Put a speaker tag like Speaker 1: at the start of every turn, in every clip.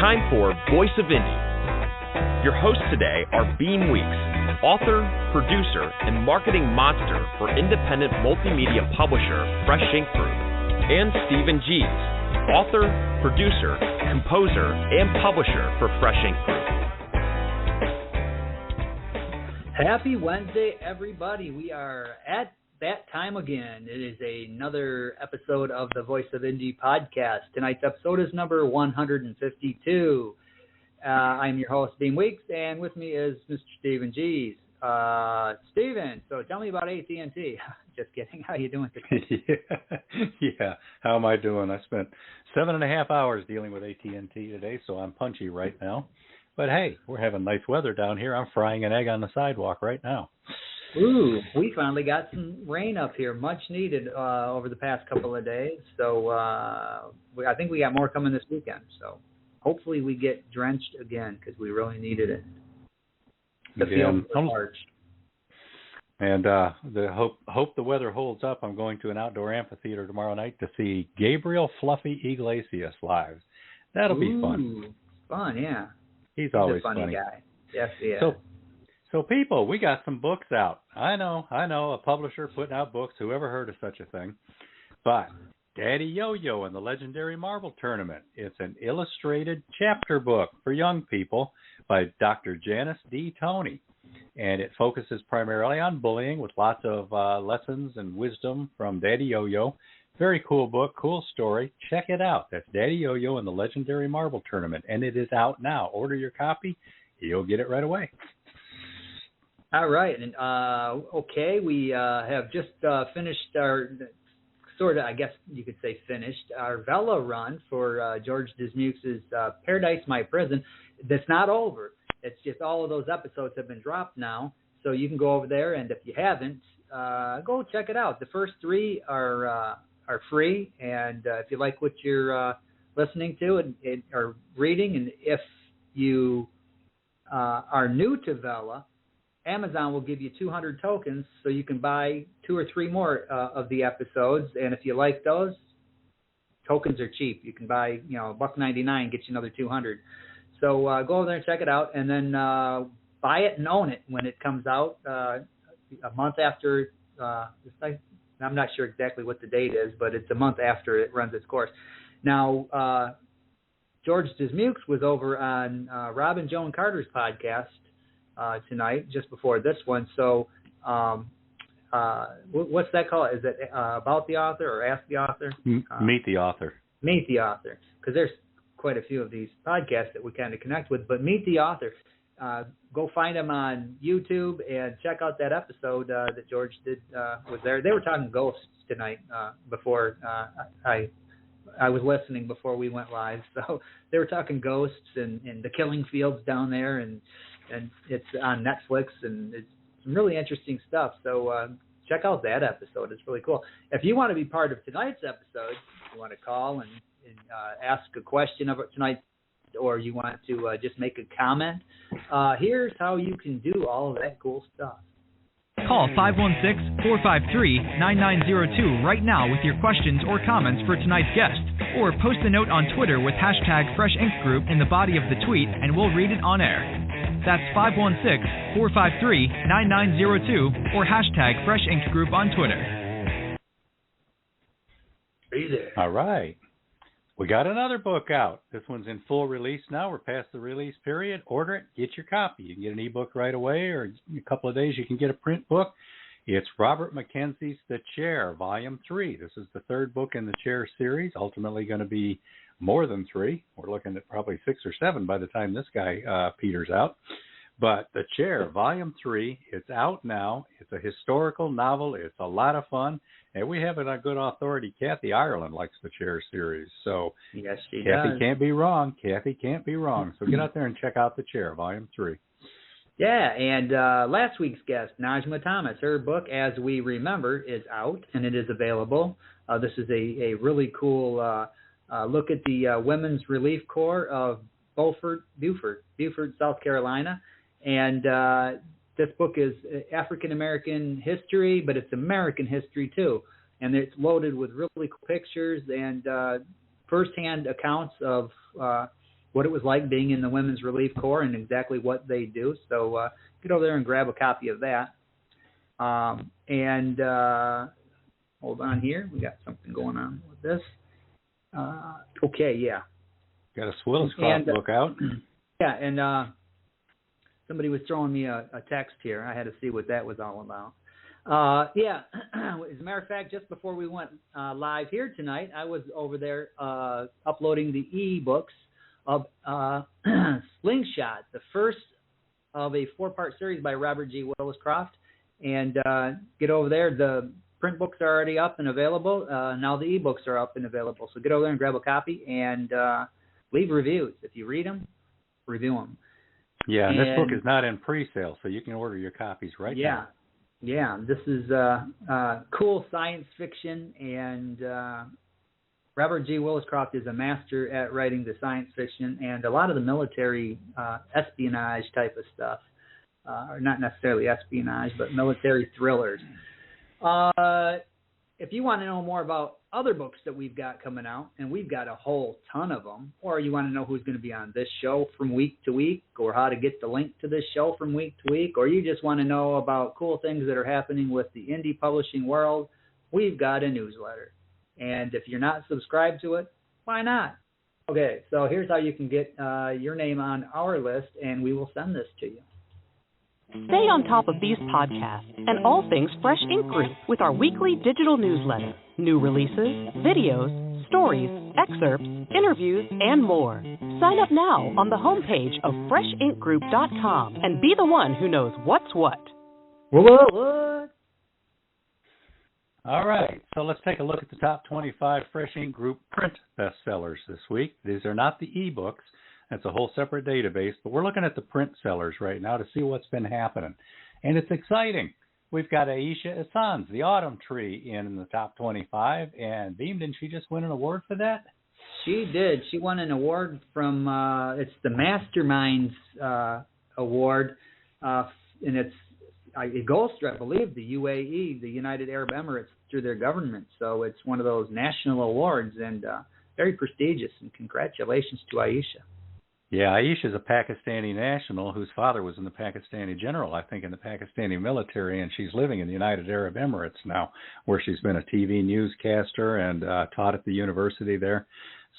Speaker 1: time for Voice of Indie. Your hosts today are Beem Weeks, author, producer, and marketing monster for independent multimedia publisher Fresh Ink Group, and Stephen Gies, author, producer, composer, and publisher for Fresh Ink Group.
Speaker 2: Happy Wednesday, everybody. We are at that time again. It is another episode of the Voice of Indie podcast. Tonight's episode is number 152. I'm your host, Beem Weeks, and with me is Mr. Stephen Gies. Stephen, so tell me about AT&T. Just kidding. How you doing today?
Speaker 3: Yeah. How am I doing? I spent 7.5 hours dealing with AT&T today, so I'm punchy right now. But hey, we're having nice weather down here. I'm frying an egg on the sidewalk right now.
Speaker 2: Ooh, we finally got some rain up here, much needed over the past couple of days. So I think we got more coming this weekend. So hopefully we get drenched again because we really needed it. The fields are large. And
Speaker 3: hope the weather holds up. I'm going to an outdoor amphitheater tomorrow night to see Gabriel Fluffy Iglesias live. That'll be fun.
Speaker 2: Fun, yeah.
Speaker 3: He's always
Speaker 2: a funny guy. Yes, he is.
Speaker 3: So people, we got some books out. I know, a publisher putting out books. Whoever heard of such a thing? But Daddy Yo-Yo and the Legendary Marble Tournament. It's an illustrated chapter book for young people by Dr. Janice D. Toney. And it focuses primarily on bullying with lots of lessons and wisdom from Daddy Yo-Yo. Very cool book, cool story. Check it out. That's Daddy Yo-Yo and the Legendary Marble Tournament. And it is out now. Order your copy. You'll get it right away.
Speaker 2: All right. And okay, we have just finished our, sort of, I guess you could say finished, our Vela run for George Dismukes' Paradise My Prison. That's not over. It's just all of those episodes have been dropped now. So you can go over there, and if you haven't, go check it out. The first 3 are free, and if you like what you're listening to and or reading, and if you are new to Vela, Amazon will give you 200 tokens so you can buy 2 or 3 more of the episodes, and if you like those, tokens are cheap. You can buy, $1.99, get you another 200. So go over there and check it out, and then buy it and own it when it comes out a month after. I'm not sure exactly what the date is, but it's a month after it runs its course. Now, George Dismukes was over on Rob and Joan Carter's podcast tonight, just before this one. So what's that called? Is it about the author or ask the author?
Speaker 3: Meet the author. Meet the author,
Speaker 2: because there's quite a few of these podcasts that we kind of connect with. But Meet the Author. Go find them on YouTube and check out that episode that George did was there. They were talking ghosts tonight before I was listening before we went live. So they were talking ghosts and the killing fields down there, and it's on Netflix, and it's some really interesting stuff. So check out that episode. It's really cool. If you want to be part of tonight's episode, you want to call and ask a question of tonight, or you want to just make a comment, here's how you can do all of that cool stuff.
Speaker 4: Call 516-453-9902 right now with your questions or comments for tonight's guest, or post a note on Twitter with hashtag Fresh Ink Group in the body of the tweet, and we'll read it on air. That's 516-453-9902 or hashtag Fresh Ink Group on Twitter.
Speaker 2: Be there.
Speaker 3: All right. We got another book out. This one's in full release now. We're past the release period. Order it. Get your copy. You can get an ebook right away, or in a couple of days you can get a print book. It's Robert Mackenzie's The Chair, Volume 3. This is the 3rd book in the Chair series, ultimately going to be more than 3. We're looking at probably 6 or 7 by the time this guy peters out. But The Chair, Volume 3, it's out now. It's a historical novel. It's a lot of fun. And we have it on good authority. Kathy Ireland likes the Chair series. So
Speaker 2: yes, she
Speaker 3: Kathy
Speaker 2: does.
Speaker 3: can't be wrong. Kathy can't be wrong. So get out there and check out The Chair, Volume 3.
Speaker 2: Yeah, and last week's guest, Najma Thomas, her book, As We Remember, is out, and it is available. This is a really cool look at the Women's Relief Corps of Buford, South Carolina. And this book is African-American history, but it's American history, too. And it's loaded with really cool pictures and firsthand accounts of what it was like being in the Women's Relief Corps and exactly what they do. So get over there and grab a copy of that. Hold on here. We got something going on with this. Okay, yeah.
Speaker 3: Got a Swilliscroft book out.
Speaker 2: Yeah, and somebody was throwing me a text here. I had to see what that was all about. Yeah, as a matter of fact, just before we went live here tonight, I was over there uploading the e-books of Slingshot, the first of a 4-part series by Robert G. Williscroft. And get over there. The print books are already up and available. Now the e-books are up and available. So get over there and grab a copy and leave reviews. If you read them, review them.
Speaker 3: Yeah, and this book is not in pre-sale, so you can order your copies right now.
Speaker 2: Yeah, this is cool science fiction, and Robert G. Williscroft is a master at writing the science fiction and a lot of the military espionage type of stuff. Or not necessarily espionage, but military thrillers. If you want to know more about other books that we've got coming out, and we've got a whole ton of them, or you want to know who's going to be on this show from week to week, or how to get the link to this show from week to week, or you just want to know about cool things that are happening with the indie publishing world, we've got a newsletter. And if you're not subscribed to it, why not? Okay, so here's how you can get your name on our list, and we will send this to you.
Speaker 5: Stay on top of these podcasts and all things Fresh Ink Group with our weekly digital newsletter, new releases, videos, stories, excerpts, interviews, and more. Sign up now on the homepage of freshinkgroup.com and be the one who knows what's what.
Speaker 2: What?
Speaker 3: All right, so let's take a look at the top 25 Fresh Ink Group print bestsellers this week. These are not the e-books. That's a whole separate database, but we're looking at the print sellers right now to see what's been happening. And it's exciting. We've got Aisha Hassan's The Autumn Tree in the top 25, and Beem, didn't she just win an award for that?
Speaker 2: She did. She won an award from, it's the Masterminds Award, and it goes through, I believe, the UAE, the United Arab Emirates, through their government. So it's one of those national awards, and very prestigious, and congratulations to Aisha.
Speaker 3: Yeah, Aisha's a Pakistani national whose father was in the Pakistani general, I think, in the Pakistani military, and she's living in the United Arab Emirates now, where she's been a TV newscaster and taught at the university there.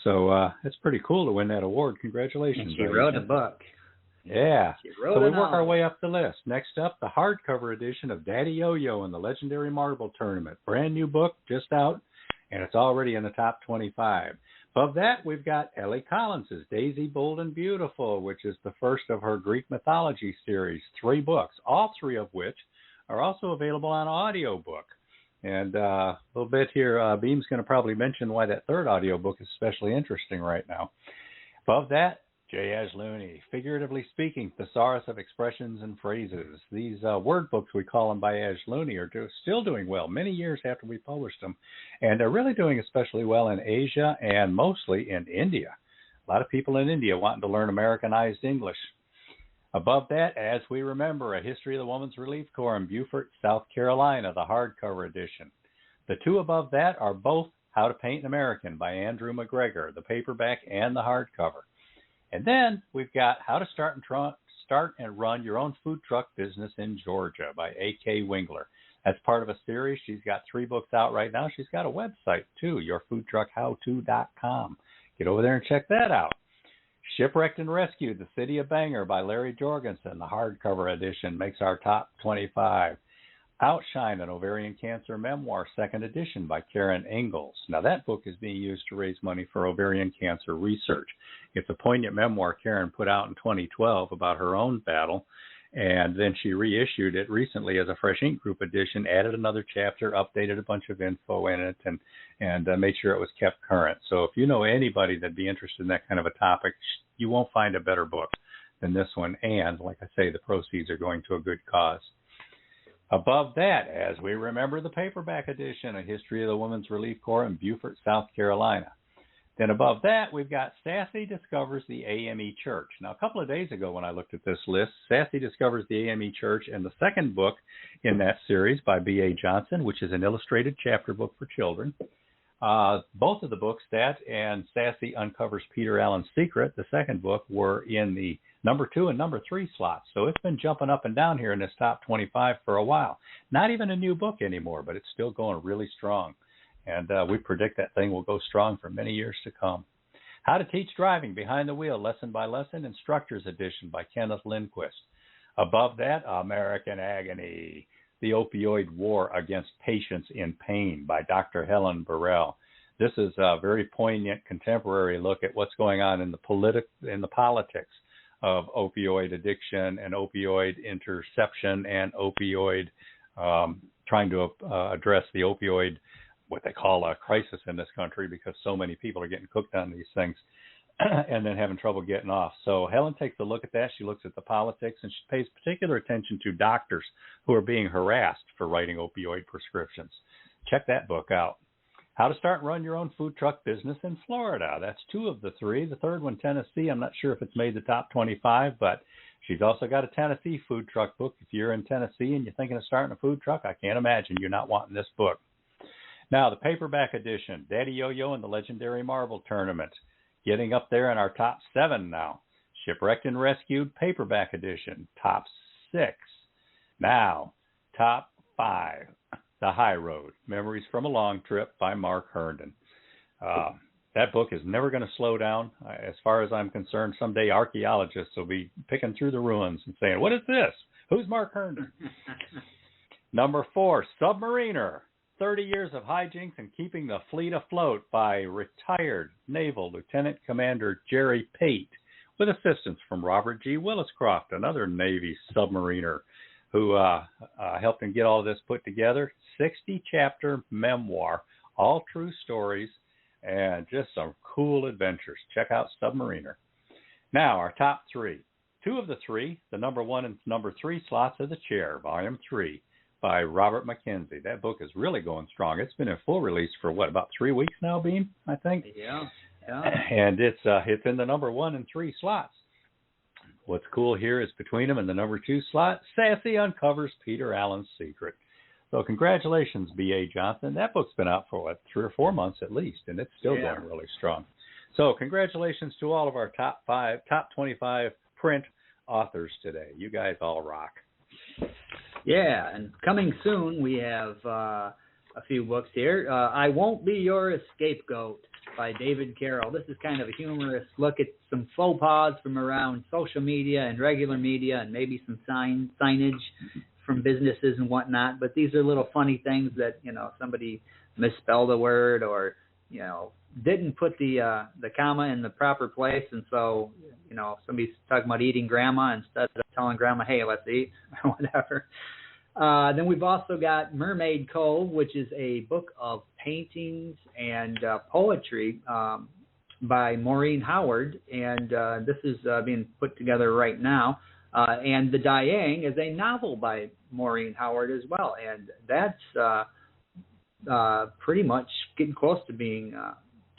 Speaker 3: So it's pretty cool to win that award. Congratulations.
Speaker 2: And she wrote a book.
Speaker 3: Yeah.
Speaker 2: So
Speaker 3: we work our way up the list. Next up, the hardcover edition of Daddy Yo-Yo and the Legendary Marble Tournament. Brand new book, just out, and it's already in the top 25. Above that, we've got Ellie Collins's Daisy Bold and Beautiful, which is the first of her Greek mythology series, 3 books, all 3 of which are also available on audiobook. And a little bit here, Beam's going to probably mention why that 3rd audiobook is especially interesting right now. Above that, J. Ash Looney, Figuratively Speaking, Thesaurus of Expressions and Phrases. These word books, we call them by Ash Looney, are still doing well many years after we published them. And they're really doing especially well in Asia and mostly in India. A lot of people in India wanting to learn Americanized English. Above that, As We Remember, A History of the Women's Relief Corps in Beaufort, South Carolina, the hardcover edition. The 2 above that are both How to Paint an American by Andrew McGregor, the paperback and the hardcover. And then we've got How to Start and Run Your Own Food Truck Business in Georgia by A.K. Wingler. That's part of a series. She's got 3 books out right now. She's got a website, too, yourfoodtruckhowto.com. Get over there and check that out. Shipwrecked and Rescued, The City of Bangor by Larry Jorgensen. The hardcover edition makes our top 25. Outshine, an ovarian cancer memoir, 2nd edition by Karen Ingalls. Now, that book is being used to raise money for ovarian cancer research. It's a poignant memoir Karen put out in 2012 about her own battle, and then she reissued it recently as a Fresh Ink Group edition, added another chapter, updated a bunch of info in it, and made sure it was kept current. So if you know anybody that'd be interested in that kind of a topic, you won't find a better book than this one. And, like I say, the proceeds are going to a good cause. Above that, As We Remember, the paperback edition, A History of the Women's Relief Corps in Beaufort, South Carolina. Then above that, we've got Sassy Discovers the AME Church. Now, a couple of days ago when I looked at this list, Sassy Discovers the AME Church and the 2nd book in that series by B.A. Johnson, which is an illustrated chapter book for children, Both of the books, that and Sassy Uncovers Peter Allen's Secret, the second book, were in the number 2 and number 3 slots. So it's been jumping up and down here in this top 25 for a while. Not even a new book anymore, but it's still going really strong. And we predict that thing will go strong for many years to come. How to Teach Driving Behind the Wheel, Lesson by Lesson, Instructor's Edition by Kenneth Lindquist. Above that, American Agony, The Opioid War Against Patients in Pain by Dr. Helen Burrell. This is a very poignant contemporary look at what's going on in the politics of opioid addiction and opioid interception and opioid trying to address the opioid, what they call a crisis in this country, because so many people are getting cooked on these things and then having trouble getting off. So Helen takes a look at that. She looks at the politics, and she pays particular attention to doctors who are being harassed for writing opioid prescriptions. Check that book out. How to Start and Run Your Own Food Truck Business in Florida. That's 2 of the 3. The third one, Tennessee, I'm not sure if it's made the top 25, but she's also got a Tennessee food truck book. If you're in Tennessee and you're thinking of starting a food truck, I can't imagine you're not wanting this book. Now, the paperback edition, Daddy Yo-Yo and the Legendary Marble Tournament, getting up there in our top 7 now. Shipwrecked and Rescued, paperback edition, top 6. Now, top 5, The High Road, Memories from a Long Trip by Mark Herndon. That book is never going to slow down. As far as I'm concerned, someday archaeologists will be picking through the ruins and saying, what is this? Who's Mark Herndon? Number 4, Submariner, 30 Years of Hijinks and Keeping the Fleet Afloat by retired Naval Lieutenant Commander Jerry Pate, with assistance from Robert G. Williscroft, another Navy submariner, who helped him get all of this put together. 60-chapter memoir, all true stories, and just some cool adventures. Check out Submariner. Now, our top 3. 2 of the 3, the number 1 and number 3 slots of The Chair, Volume 3, by Robert McKenzie. That book is really going strong. It's been in full release for, about 3 weeks now, Beem, I think?
Speaker 2: Yeah.
Speaker 3: And it's in the number 1 and 3 slots. What's cool here is between them in the number 2 slot, Sassy Uncovers Peter Allen's Secret. So congratulations, B.A. Johnson. That book's been out for, 3 or 4 months at least, and it's still going really strong. So congratulations to all of our top 25 print authors today. You guys all rock.
Speaker 2: Yeah, and coming soon, we have a few books here. I Won't Be Your Scapegoat by David Carroll. This is kind of a humorous look at some faux pas from around social media and regular media, and maybe some signage from businesses and whatnot. But these are little funny things that, somebody misspelled a word, or, didn't put the comma in the proper place, and so, somebody's talking about eating grandma instead of telling grandma, hey, let's eat, or whatever. Then we've also got Mermaid Cove, which is a book of paintings and poetry by Maureen Howard, and this is being put together right now. And The Dayang is a novel by Maureen Howard as well, and that's pretty much getting close to being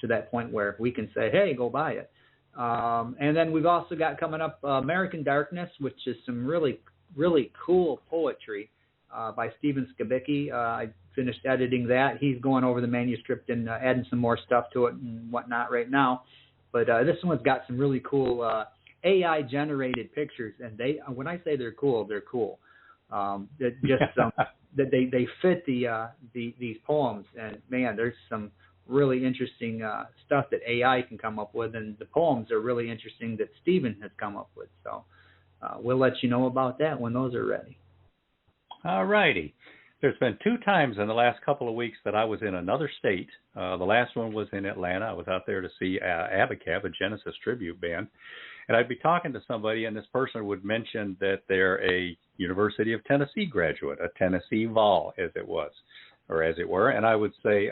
Speaker 2: to that point where we can say, hey, go buy it. And then we've also got coming up American Darkness, which is some really, really cool poetry by Stephen Skibicki. I finished editing that. He's going over the manuscript and adding some more stuff to it and whatnot right now. But this one's got some really cool AI-generated pictures, and when I say they're cool, they're cool. That they fit these poems, and man, there's some really interesting stuff that AI can come up with, and the poems are really interesting that Stephen has come up with. So we'll let you know about that when those are ready.
Speaker 3: All righty. There's been 2 times in the last couple of weeks that I was in another state. The last one was in Atlanta. I was out there to see Abacab, a Genesis tribute band. And I'd be talking to somebody, and this person would mention that they're a University of Tennessee graduate, a Tennessee Vol, as it were. And I would say,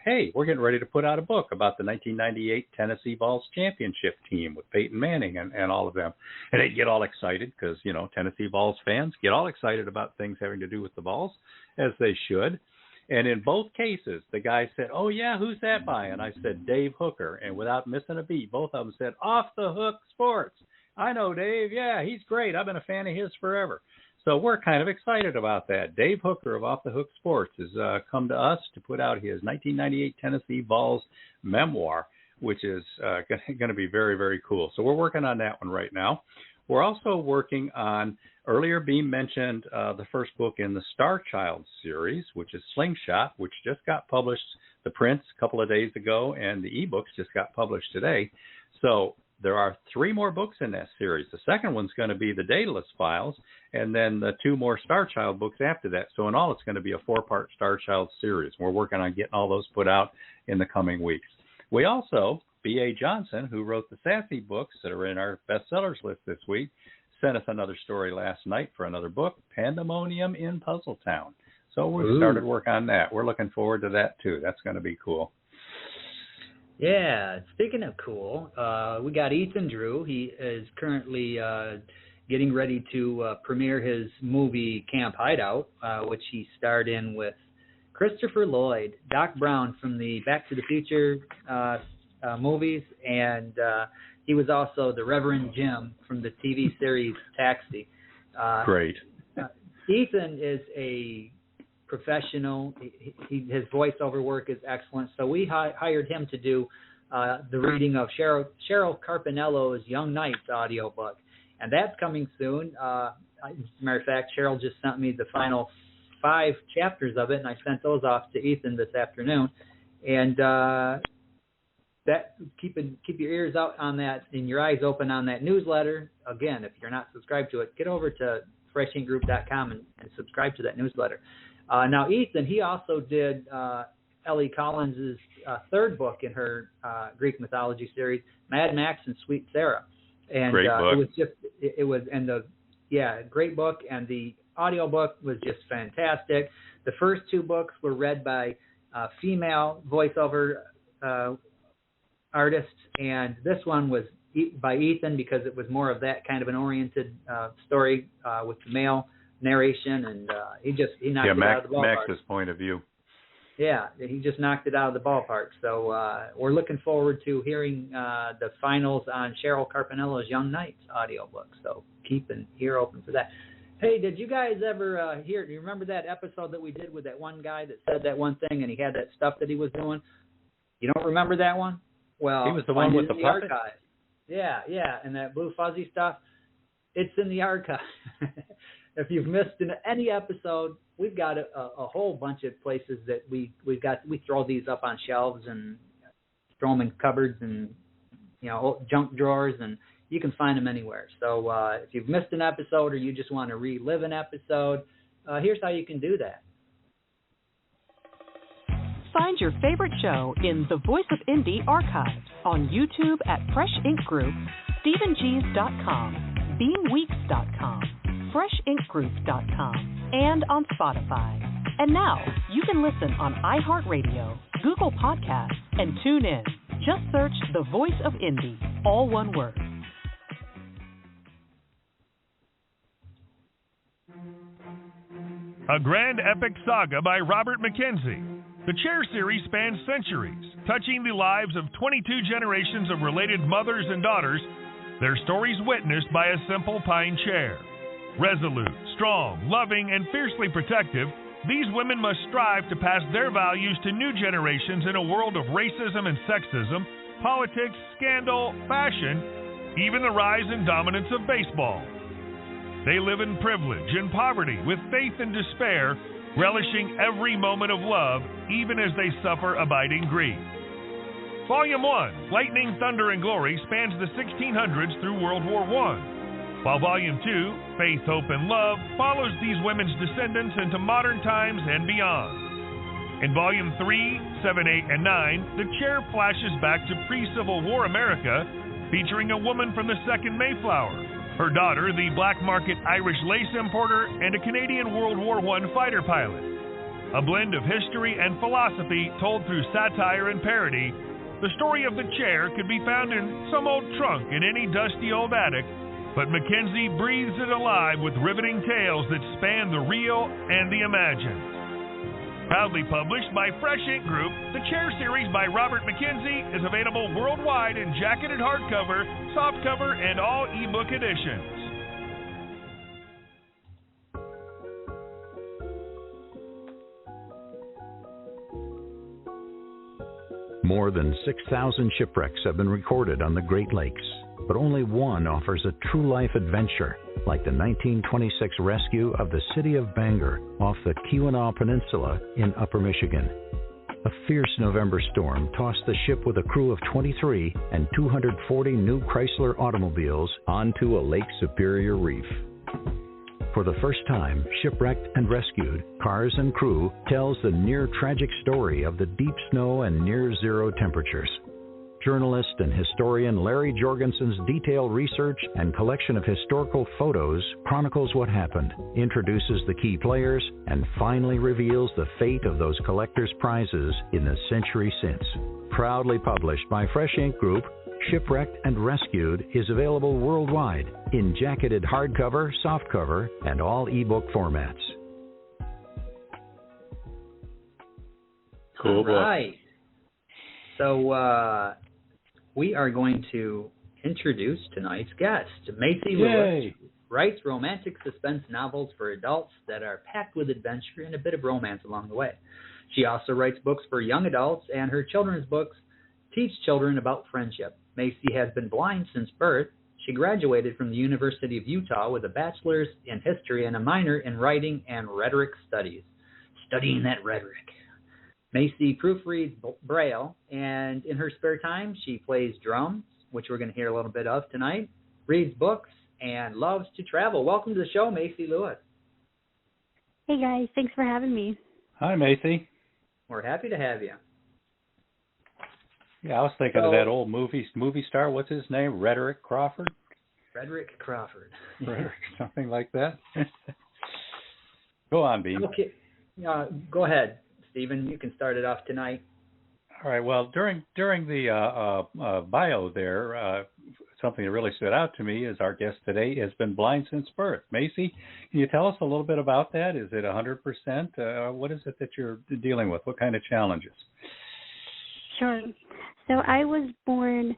Speaker 3: hey, we're getting ready to put out a book about the 1998 Tennessee Vols championship team with Peyton Manning and all of them. And they'd get all excited because, Tennessee Vols fans get all excited about things having to do with the Vols, as they should. And in both cases, the guy said, oh, yeah, who's that by? And I said, Dave Hooker. And without missing a beat, both of them said, Off the Hook Sports. I know Dave. Yeah, he's great. I've been a fan of his forever. So we're kind of excited about that. Dave Hooker of Off the Hook Sports has come to us to put out his 1998 Tennessee Vols memoir, which is going to be very, very cool. So we're working on that one right now. We're also working on, earlier Beem mentioned the first book in the Star Child series, which is Slingshot, which just got published, the prints a couple of days ago, and the ebooks just got published today. So there are 3 more books in that series. The second one's going to be the Daedalus Files, and then the 2 more Star Child books after that. So in all, it's going to be a 4-part Star Child series. We're working on getting all those put out in the coming weeks. We also, B.A. Johnson, who wrote the Sassy books that are in our bestsellers list this week, sent us another story last night for another book, Pandemonium in Puzzle Town. So we started work on that. We're looking forward to that, too. That's going to be cool.
Speaker 2: Yeah, speaking of cool, we got Ethan Drew. He is currently getting ready to premiere his movie Camp Hideout, which he starred in with Christopher Lloyd, Doc Brown from the Back to the Future movies, and he was also the Reverend Jim from the TV series Taxi.
Speaker 3: Great.
Speaker 2: Ethan is a professional. His voiceover work is excellent. So we hired him to do the reading of Cheryl Carpinello's Young Knights audiobook. And that's coming soon. As a matter of fact, Cheryl just sent me the final 5 chapters of it, and I sent those off to Ethan this afternoon. And that keep your ears out on that and your eyes open on that newsletter. Again, if you're not subscribed to it, get over to freshinkgroup.com and subscribe to that newsletter. Now, Ethan, he also did Ellie Collins' 3rd book in her Greek mythology series, Mad Max and Sweet Sarah. And
Speaker 3: great book.
Speaker 2: Great book, and the audiobook was just fantastic. The first 2 books were read by female voiceover artists, and this one was by Ethan because it was more of that kind of an oriented story with the male narration, and he knocked it out of the ballpark.
Speaker 3: Max's point of view.
Speaker 2: Yeah, he just knocked it out of the ballpark. So we're looking forward to hearing the finals on Cheryl Carpinello's Young Knights audiobook. So keep an ear open for that. Hey, did you guys ever do you remember that episode that we did with that one guy that said that one thing and he had that stuff that he was doing? You don't remember that one? Well,
Speaker 3: he was the one with the puppet?
Speaker 2: Archive. Yeah, and that blue fuzzy stuff. It's in the archive. If you've missed any episode, we've got a whole bunch of places that we throw these up on shelves and throw them in cupboards and junk drawers, and you can find them anywhere. So if you've missed an episode or you just want to relive an episode, here's how you can do that.
Speaker 5: Find your favorite show in the Voice of Indie archives on YouTube at Fresh Ink Group, StephenGees.com, BeamWeeks.com, FreshInkGroup.com, and on Spotify. And now you can listen on iHeartRadio, Google Podcasts, and tune in. Just search The Voice of Indie, all one word.
Speaker 6: A grand epic saga by Robert Mackenzie. The Chair series spans centuries, touching the lives of 22 generations of related mothers and daughters, their stories witnessed by a simple pine chair. Resolute, strong, loving, and fiercely protective, these women must strive to pass their values to new generations in a world of racism and sexism, politics, scandal, fashion, even the rise and dominance of baseball. They live in privilege and poverty with faith and despair, relishing every moment of love, even as they suffer abiding grief. Volume 1, Lightning, Thunder, and Glory, spans the 1600s through World War I, while Volume 2, Faith, Hope, and Love, follows these women's descendants into modern times and beyond. In Volume 3, 7, 8, and 9, the Chair flashes back to pre-Civil War America, featuring a woman from the Second Mayflower, her daughter, the black market Irish lace importer, and a Canadian World War I fighter pilot. A blend of history and philosophy told through satire and parody, the story of the Chair could be found in some old trunk in any dusty old attic, but Mackenzie breathes it alive with riveting tales that span the real and the imagined. Proudly published by Fresh Ink Group, the Chair series by Robert Mackenzie is available worldwide in jacketed hardcover, softcover, and all ebook editions.
Speaker 7: More than 6,000 shipwrecks have been recorded on the Great Lakes, but only one offers a true life adventure, like the 1926 rescue of the city of Bangor off the Keweenaw Peninsula in Upper Michigan. A fierce November storm tossed the ship with a crew of 23 and 240 new Chrysler automobiles onto a Lake Superior reef. For the first time, Shipwrecked and Rescued, Cars and Crew tells the near-tragic story of the deep snow and near-zero temperatures. Journalist and historian Larry Jorgensen's detailed research and collection of historical photos chronicles what happened, introduces the key players, and finally reveals the fate of those collectors' prizes in the century since. Proudly published by Fresh Ink Group, Shipwrecked and Rescued is available worldwide in jacketed hardcover, softcover, and all ebook formats.
Speaker 3: Cool.
Speaker 2: All right. So we are going to introduce tonight's guest. Macy Lewis writes romantic suspense novels for adults that are packed with adventure and a bit of romance along the way. She also writes books for young adults, and her children's books teach children about friendship. Macy has been blind since birth. She graduated from the University of Utah with a bachelor's in history and a minor in writing and rhetoric studies. Studying that rhetoric. Macy proofreads Braille, and in her spare time, she plays drums, which we're going to hear a little bit of tonight, reads books, and loves to travel. Welcome to the show, Macy Lewis.
Speaker 8: Hey, guys. Thanks for having me.
Speaker 3: Hi, Macy.
Speaker 2: We're happy to have you.
Speaker 3: Yeah, I was thinking of that old movie star. What's his name? Rhetoric Crawford?
Speaker 2: Frederick Crawford.
Speaker 3: Rhetoric, something like that. Go on, Beem.
Speaker 2: Okay. Go ahead, Stephen. You can start it off tonight.
Speaker 3: All right. Well, during the bio there, something that really stood out to me is our guest today has been blind since birth. Macy, can you tell us a little bit about that? Is it 100%? What is it that you're dealing with? What kind of challenges?
Speaker 8: Sure. So I was born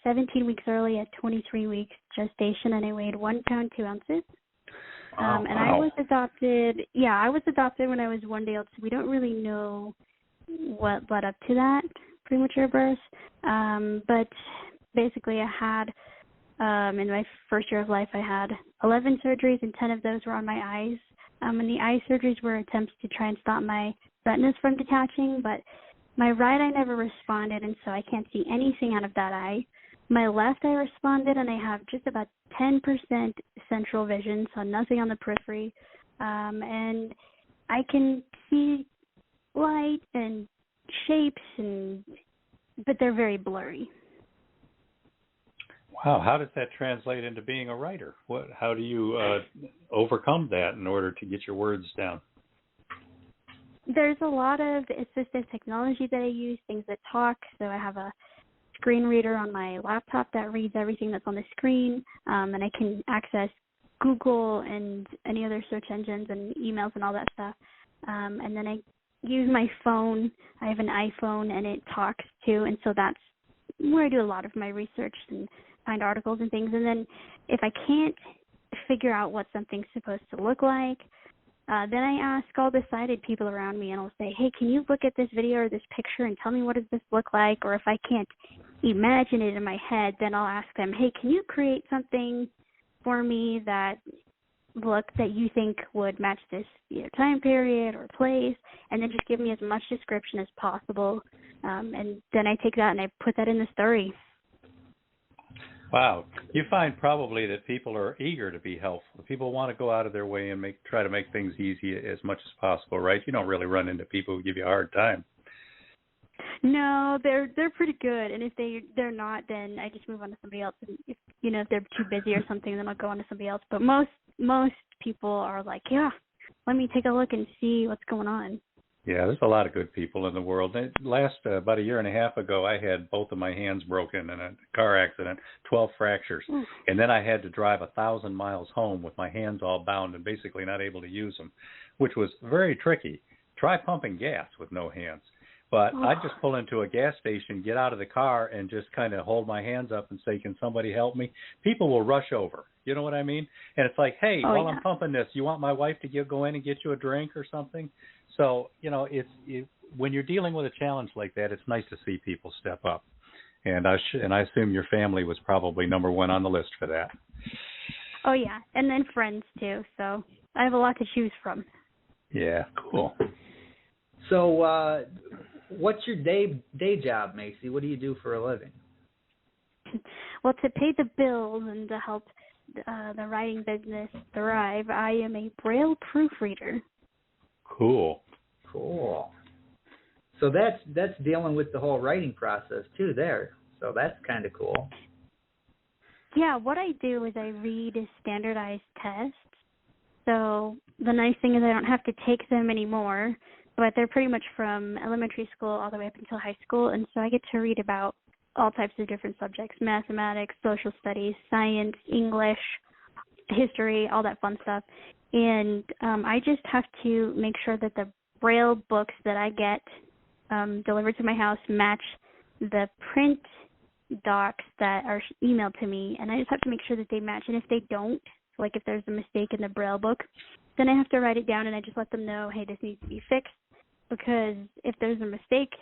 Speaker 8: 17 weeks early at 23 weeks gestation, and I weighed 1 pound 2 ounces. And I was adopted. Yeah, I was adopted when I was 1 day old, so we don't really know what led up to that premature birth. But basically, I had in my first year of life, I had 11 surgeries, and 10 of those were on my eyes. And the eye surgeries were attempts to try and stop my retinas from detaching, but my right eye never responded, and so I can't see anything out of that eye. My left eye responded, and I have just about 10% central vision, so nothing on the periphery. And I can see light and shapes, but they're very blurry.
Speaker 3: Wow, how does that translate into being a writer? How do you overcome that in order to get your words down?
Speaker 8: There's a lot of assistive technology that I use, things that talk. So I have a screen reader on my laptop that reads everything that's on the screen, and I can access Google and any other search engines and emails and all that stuff. And then I use my phone. I have an iPhone, and it talks too, and so that's where I do a lot of my research and find articles and things. And then if I can't figure out what something's supposed to look like, then I ask all the sighted people around me, and I'll say, hey, can you look at this video or this picture and tell me what does this look like? Or if I can't imagine it in my head, then I'll ask them, hey, can you create something for me that you think would match this time period or place? And then just give me as much description as possible. And then I take that and I put that in the story.
Speaker 3: Wow. You find probably that people are eager to be helpful. People want to go out of their way and try to make things easy as much as possible, right? You don't really run into people who give you a hard time.
Speaker 8: No, they're pretty good. And if they're not, then I just move on to somebody else. And if they're too busy or something, then I'll go on to somebody else. But most people are like, yeah, let me take a look and see what's going on.
Speaker 3: Yeah, there's a lot of good people in the world. About a year and a half ago, I had both of my hands broken in a car accident, 12 fractures. And then I had to drive 1,000 miles home with my hands all bound and basically not able to use them, which was very tricky. Try pumping gas with no hands. But I just pull into a gas station, get out of the car, and just kind of hold my hands up and say, "Can somebody help me?" People will rush over. You know what I mean? And it's like, "Hey, while I'm pumping this, you want my wife to go in and get you a drink or something?" So, when you're dealing with a challenge like that, it's nice to see people step up. And I assume your family was probably number one on the list for that.
Speaker 8: Oh, yeah. And then friends, too. So I have a lot to choose from.
Speaker 3: Yeah, cool.
Speaker 2: So what's your day job, Macy? What do you do for a living?
Speaker 8: Well, to pay the bills and to help the writing business thrive, I am a Braille proofreader.
Speaker 3: Cool.
Speaker 2: So that's dealing with the whole writing process too there. So that's kind of cool.
Speaker 8: Yeah, what I do is I read standardized tests. So the nice thing is I don't have to take them anymore, but they're pretty much from elementary school all the way up until high school, and so I get to read about all types of different subjects: mathematics, social studies, science, English, history, all that fun stuff. And I just have to make sure that the Braille books that I get delivered to my house match the print docs that are emailed to me, and I just have to make sure that they match. And if they don't, like if there's a mistake in the Braille book, then I have to write it down and I just let them know, hey, this needs to be fixed, because if there's a mistake,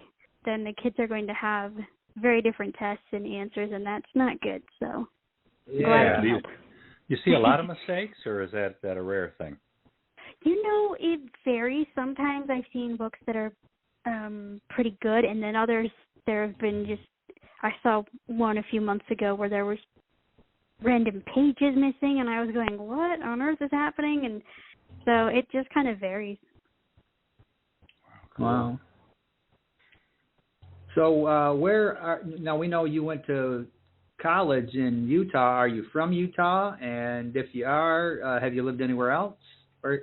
Speaker 8: then the kids are going to have very different tests and answers, and that's not good. So glad I can help.
Speaker 3: You see a lot of mistakes, or is that a rare thing?
Speaker 8: It varies. Sometimes I've seen books that are pretty good, and then others, there have been I saw one a few months ago where there was random pages missing, and I was going, what on earth is happening? And so it just kind of varies.
Speaker 2: Wow. So now we know you went to college in Utah. Are you from Utah? And if you are, have you lived anywhere else? Or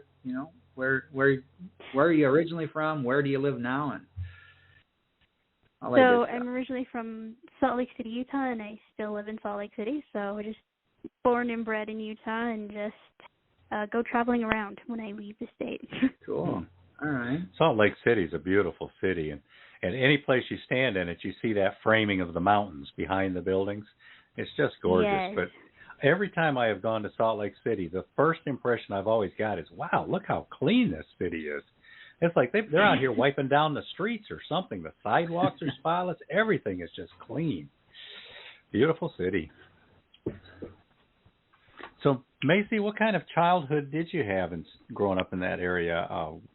Speaker 2: where are you originally from? Where do you live now? And
Speaker 8: so I'm originally from Salt Lake City, Utah, and I still live in Salt Lake City. So just born and bred in Utah, and just go traveling around when I leave the state.
Speaker 2: Cool. All right.
Speaker 3: Salt Lake City is a beautiful city, and any place you stand in it, you see that framing of the mountains behind the buildings. It's just gorgeous.
Speaker 8: Yes.
Speaker 3: But every time I have gone to Salt Lake City, the first impression I've always got is, wow, look how clean this city is. It's like they're out here wiping down the streets or something. The sidewalks are spotless. Everything is just clean. Beautiful city. So, Macy, what kind of childhood did you have growing up in that area?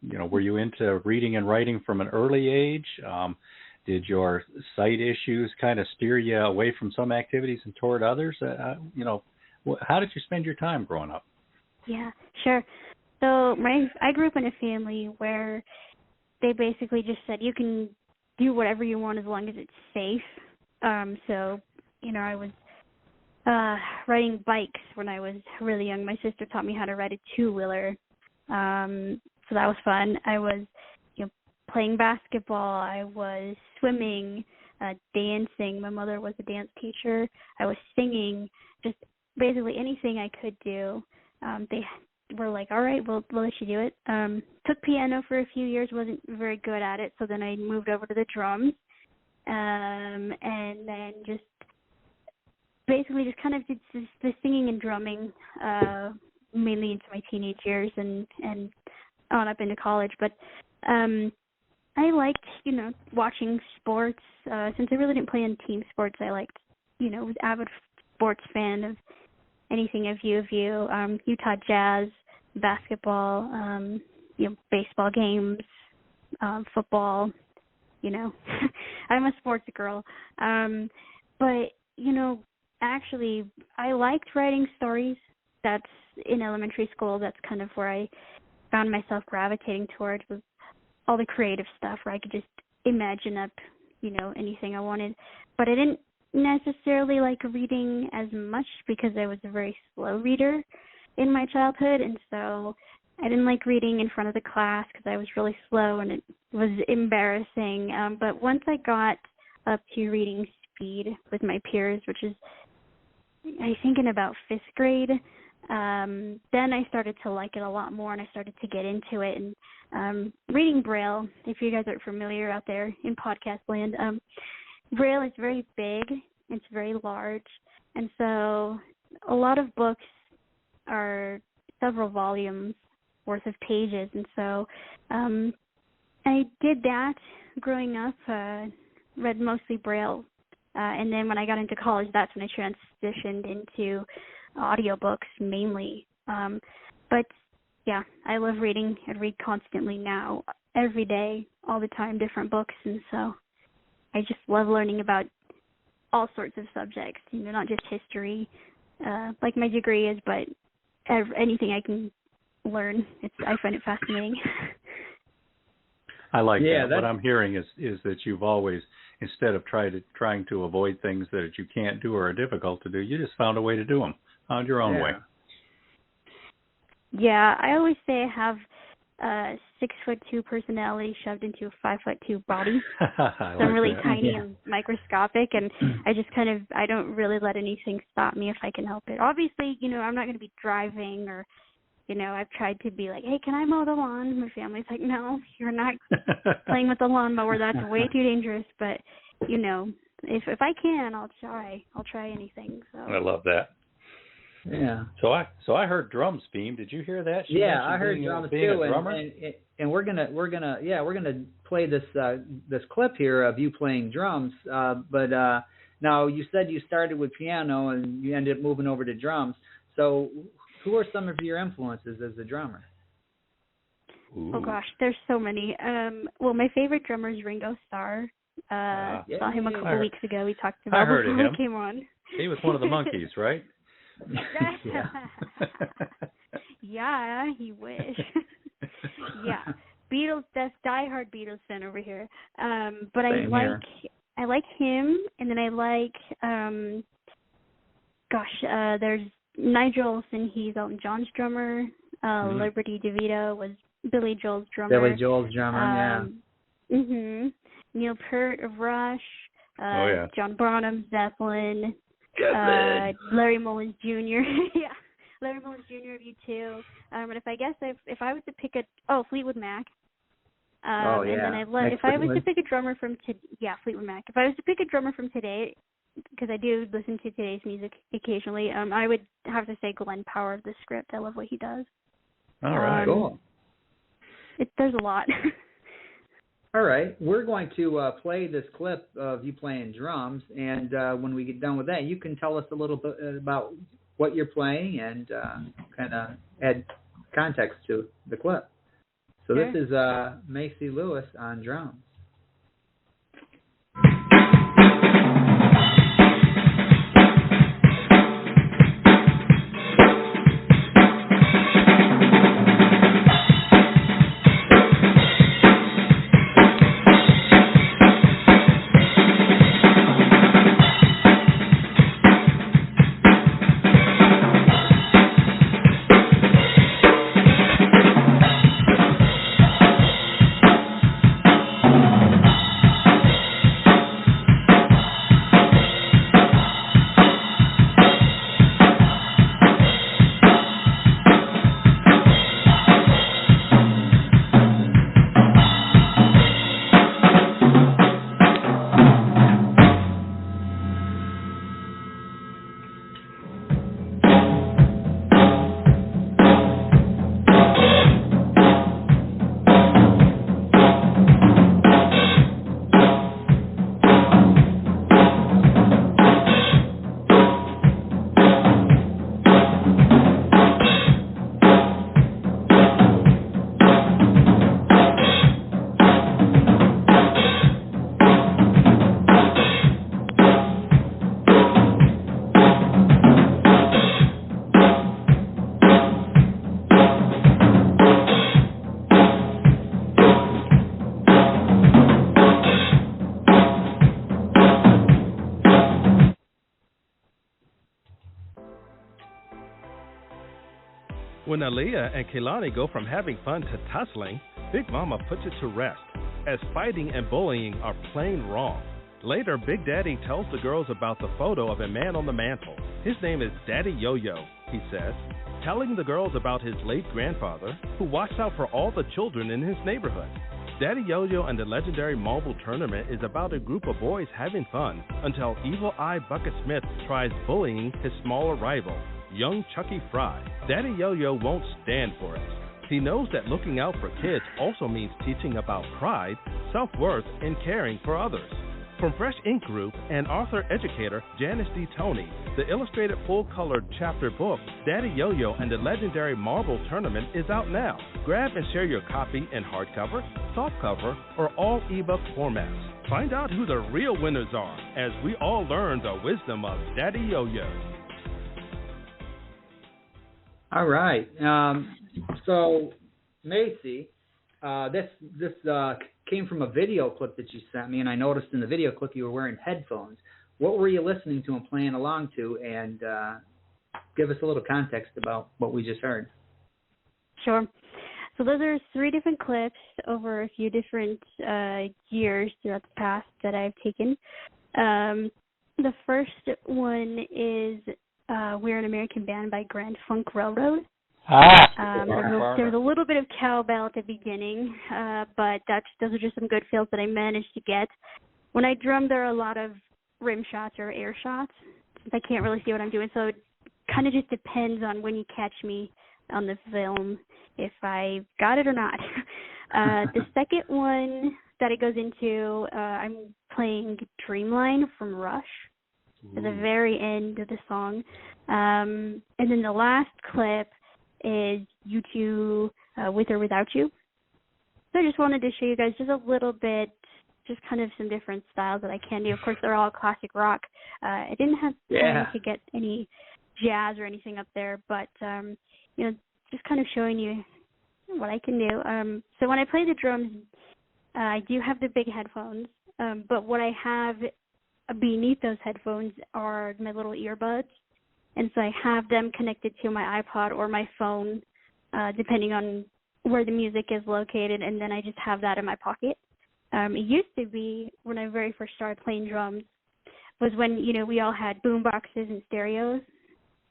Speaker 3: Were you into reading and writing from an early age? Did your sight issues kind of steer you away from some activities and toward others? How did you spend your time growing up?
Speaker 8: Yeah, sure. So I grew up in a family where they basically just said you can do whatever you want as long as it's safe. I was riding bikes when I was really young. My sister taught me how to ride a two-wheeler, so that was fun. I was playing basketball. I was swimming, dancing. My mother was a dance teacher. I was singing, just basically anything I could do. They were like, all right, we'll let you do it. Took piano for a few years, wasn't very good at it, so then I moved over to the drums, and then just basically just kind of did the singing and drumming mainly into my teenage years and on up into college. But I liked, watching sports. Since I really didn't play in team sports, I liked, was avid sports fan of anything of U of U, Utah Jazz, basketball, baseball games, football, I'm a sports girl. But, actually, I liked writing stories. That's in elementary school. That's kind of where I found myself gravitating toward, was all the creative stuff where I could just imagine up, anything I wanted. But I didn't necessarily like reading as much because I was a very slow reader in my childhood, and so I didn't like reading in front of the class because I was really slow and it was embarrassing. But once I got up to reading speed with my peers, which is I think in about 5th grade, Then I started to like it a lot more, and I started to get into it. And reading Braille, if you guys aren't familiar out there in podcast land, Braille is very big. It's very large. And so a lot of books are several volumes worth of pages. And so I did that growing up, read mostly Braille. And then when I got into college, that's when I transitioned into audiobooks mainly. But yeah, I love reading. I read constantly now, every day, all the time, different books. And so I just love learning about all sorts of subjects, not just history, like my degree is, but anything I can learn. I find it fascinating.
Speaker 3: I like that. What I'm hearing is that you've always, instead of trying to avoid things that you can't do or are difficult to do, you just found a way to do them, found your own way.
Speaker 8: Yeah, I always say I have a 6'2" personality shoved into a 5'2" body. So I'm really tiny and microscopic, and I just I don't really let anything stop me if I can help it. Obviously, I'm not going to be driving or, I've tried to be like, hey, can I mow the lawn? My family's like, no, you're not playing with the lawnmower. That's way too dangerous. But, if I can, I'll try. I'll try anything. So
Speaker 3: I love that.
Speaker 2: Yeah.
Speaker 3: So I heard drums, Beem. Did you hear that?
Speaker 2: I heard drums too. And we're gonna play this clip here of you playing drums. But now you said you started with piano and you ended up moving over to drums. So who are some of your influences as a drummer?
Speaker 3: Ooh.
Speaker 8: Oh gosh, there's so many. Well, my favorite drummer is Ringo Starr. Saw him a couple weeks ago. We talked about
Speaker 3: before
Speaker 8: he came on.
Speaker 3: He was one of the Monkees, right?
Speaker 8: Yeah, he wish. Yeah, Beatles. That's diehard Beatles fan over here. But I like him, and then I like there's Nigel Olsen. He's Elton John's drummer. Liberty DeVito was Billy Joel's drummer. Neil Peart of Rush. John Bonham, Zeppelin. Larry Mullins Jr. Yeah, Larry Mullins Jr. of U2. And if I was to pick Fleetwood Mac. And then if I was to pick a drummer from Fleetwood Mac. If I was to pick a drummer from today, because I do listen to today's music occasionally, I would have to say Glenn Power of The Script. I love what he does.
Speaker 3: All right, cool.
Speaker 8: There's a lot.
Speaker 2: All right, we're going to play this clip of you playing drums, and when we get done with that, you can tell us a little bit about what you're playing and kind of add context to the clip. So This is Macy Lewis on drums.
Speaker 9: When Aaliyah and Kehlani go from having fun to tussling, Big Mama puts it to rest, as fighting and bullying are plain wrong. Later, Big Daddy tells the girls about the photo of a man on the mantle. His name is Daddy Yo-Yo, he says. telling the girls about his late grandfather who watched out for all the children in his neighborhood. Daddy Yo-Yo and the legendary Marble Tournament is about a group of boys having fun until Evil Eye Bucket Smith tries bullying his smaller rival, young Chucky Fry. Daddy Yo-Yo won't stand for it. He knows that looking out for kids also means teaching about pride, self-worth, and caring for others. From Fresh Ink Group and author-educator Janice D. Toney, the illustrated full-colored chapter book, Daddy Yo-Yo and the Legendary Marble Tournament is out now. Grab and share your copy in hardcover, softcover, or all ebook formats. Find out who the real winners are as we all learn the wisdom of Daddy Yo-Yo.
Speaker 2: All right. So, Macy, this came from a video clip that you sent me, and I noticed in the video clip you were wearing headphones. What were you listening to and playing along to? And give us a little context about what we just heard.
Speaker 8: Sure. So those are 3 different clips over a few different years throughout the past that I've taken. The first one is We're an American Band by Grand Funk Railroad. There's a little bit of cowbell at the beginning, but those are just some good feels that I managed to get. When I drum, there are a lot of rim shots or air shots. I can't really see what I'm doing, so it kind of just depends on when you catch me on the film, if I got it or not. The second one that it goes into, I'm playing Dreamline from Rush at the very end of the song. And then the last clip is U2, With or Without You. So I just wanted to show you guys just a little bit, just kind of some different styles that I can do. Of course, they're all classic rock. I didn't have time to get any jazz or anything up there, but, just kind of showing you what I can do. So when I play the drums, I do have the big headphones, but what I have beneath those headphones are my little earbuds. And so I have them connected to my iPod or my phone, depending on where the music is located, and then I just have that in my pocket. It used to be, when I very first started playing drums, was when, we all had boom boxes and stereos.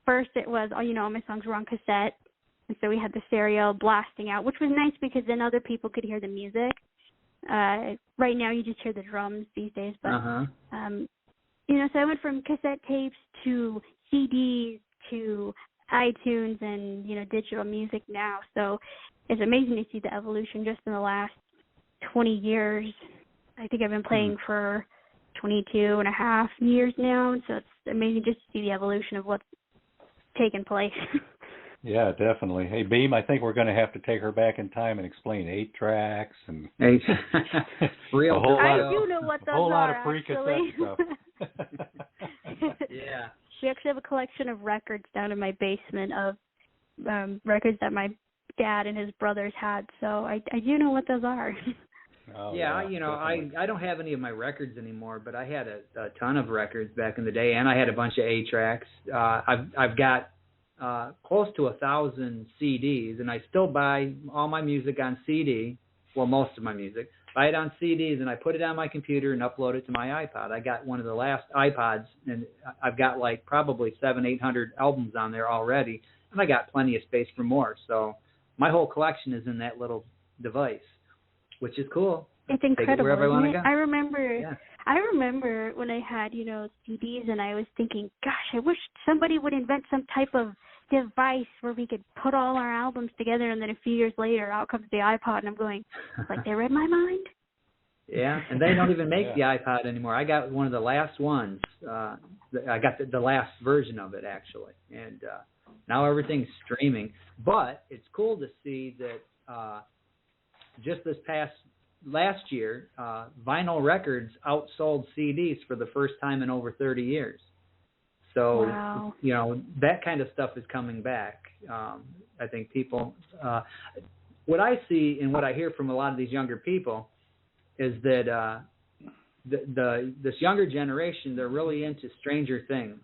Speaker 8: First it was, all my songs were on cassette, and so we had the stereo blasting out, which was nice because then other people could hear the music. Right now you just hear the drums these days, but, so I went from cassette tapes to CDs to iTunes and, digital music now. So it's amazing to see the evolution just in the last 20 years. I think I've been playing for 22 and a half years now. So it's amazing just to see the evolution of what's taken place.
Speaker 3: Yeah, definitely. Hey, Beem, I think we're going to have to take her back in time and explain 8 tracks and
Speaker 2: I
Speaker 8: do know what those are.
Speaker 3: A whole lot of pre-cassette stuff.
Speaker 2: Yeah.
Speaker 8: We actually have a collection of records down in my basement of records that my dad and his brothers had. So I do know what those are.
Speaker 3: Oh,
Speaker 2: yeah, I don't have any of my records anymore, but I had a ton of records back in the day, and I had a bunch of 8-tracks. I've got close to 1,000 CDs, and I still buy all my music on CD. Well, most of my music. Buy it on CDs, and I put it on my computer and upload it to my iPod. I got one of the last iPods, and I've got probably 700-800 albums on there already, and I got plenty of space for more. So my whole collection is in that little device, which is cool.
Speaker 8: It's incredible.
Speaker 2: Take it wherever I want to go.
Speaker 8: I remember when I had, CDs, and I was thinking, gosh, I wish somebody would invent some type of device where we could put all our albums together, and then a few years later, out comes the iPod, and I'm going, like, they read my mind?
Speaker 2: Yeah, and they don't even make the iPod anymore. I got one of the last ones. I got the last version of it, actually, and now everything's streaming. But it's cool to see that just last year, vinyl records outsold CDs for the first time in over 30 years. So,
Speaker 8: wow.
Speaker 2: That kind of stuff is coming back. I think people, what I see and what I hear from a lot of these younger people is that this younger generation, they're really into Stranger Things.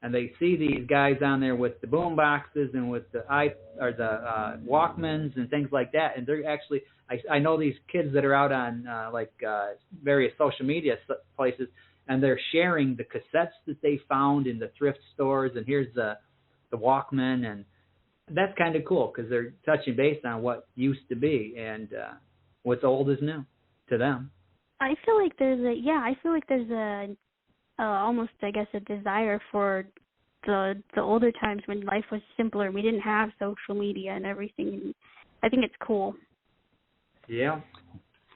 Speaker 2: And they see these guys on there with the boom boxes and with the Walkmans and things like that. And they're actually, I know these kids that are out on various social media places, and they're sharing the cassettes that they found in the thrift stores. And here's the Walkman, and that's kind of cool because they're touching base on what used to be, and what's old is new to them.
Speaker 8: I feel like there's a almost, I guess, a desire for the older times when life was simpler. We didn't have social media and everything. And I think it's cool.
Speaker 2: Yeah.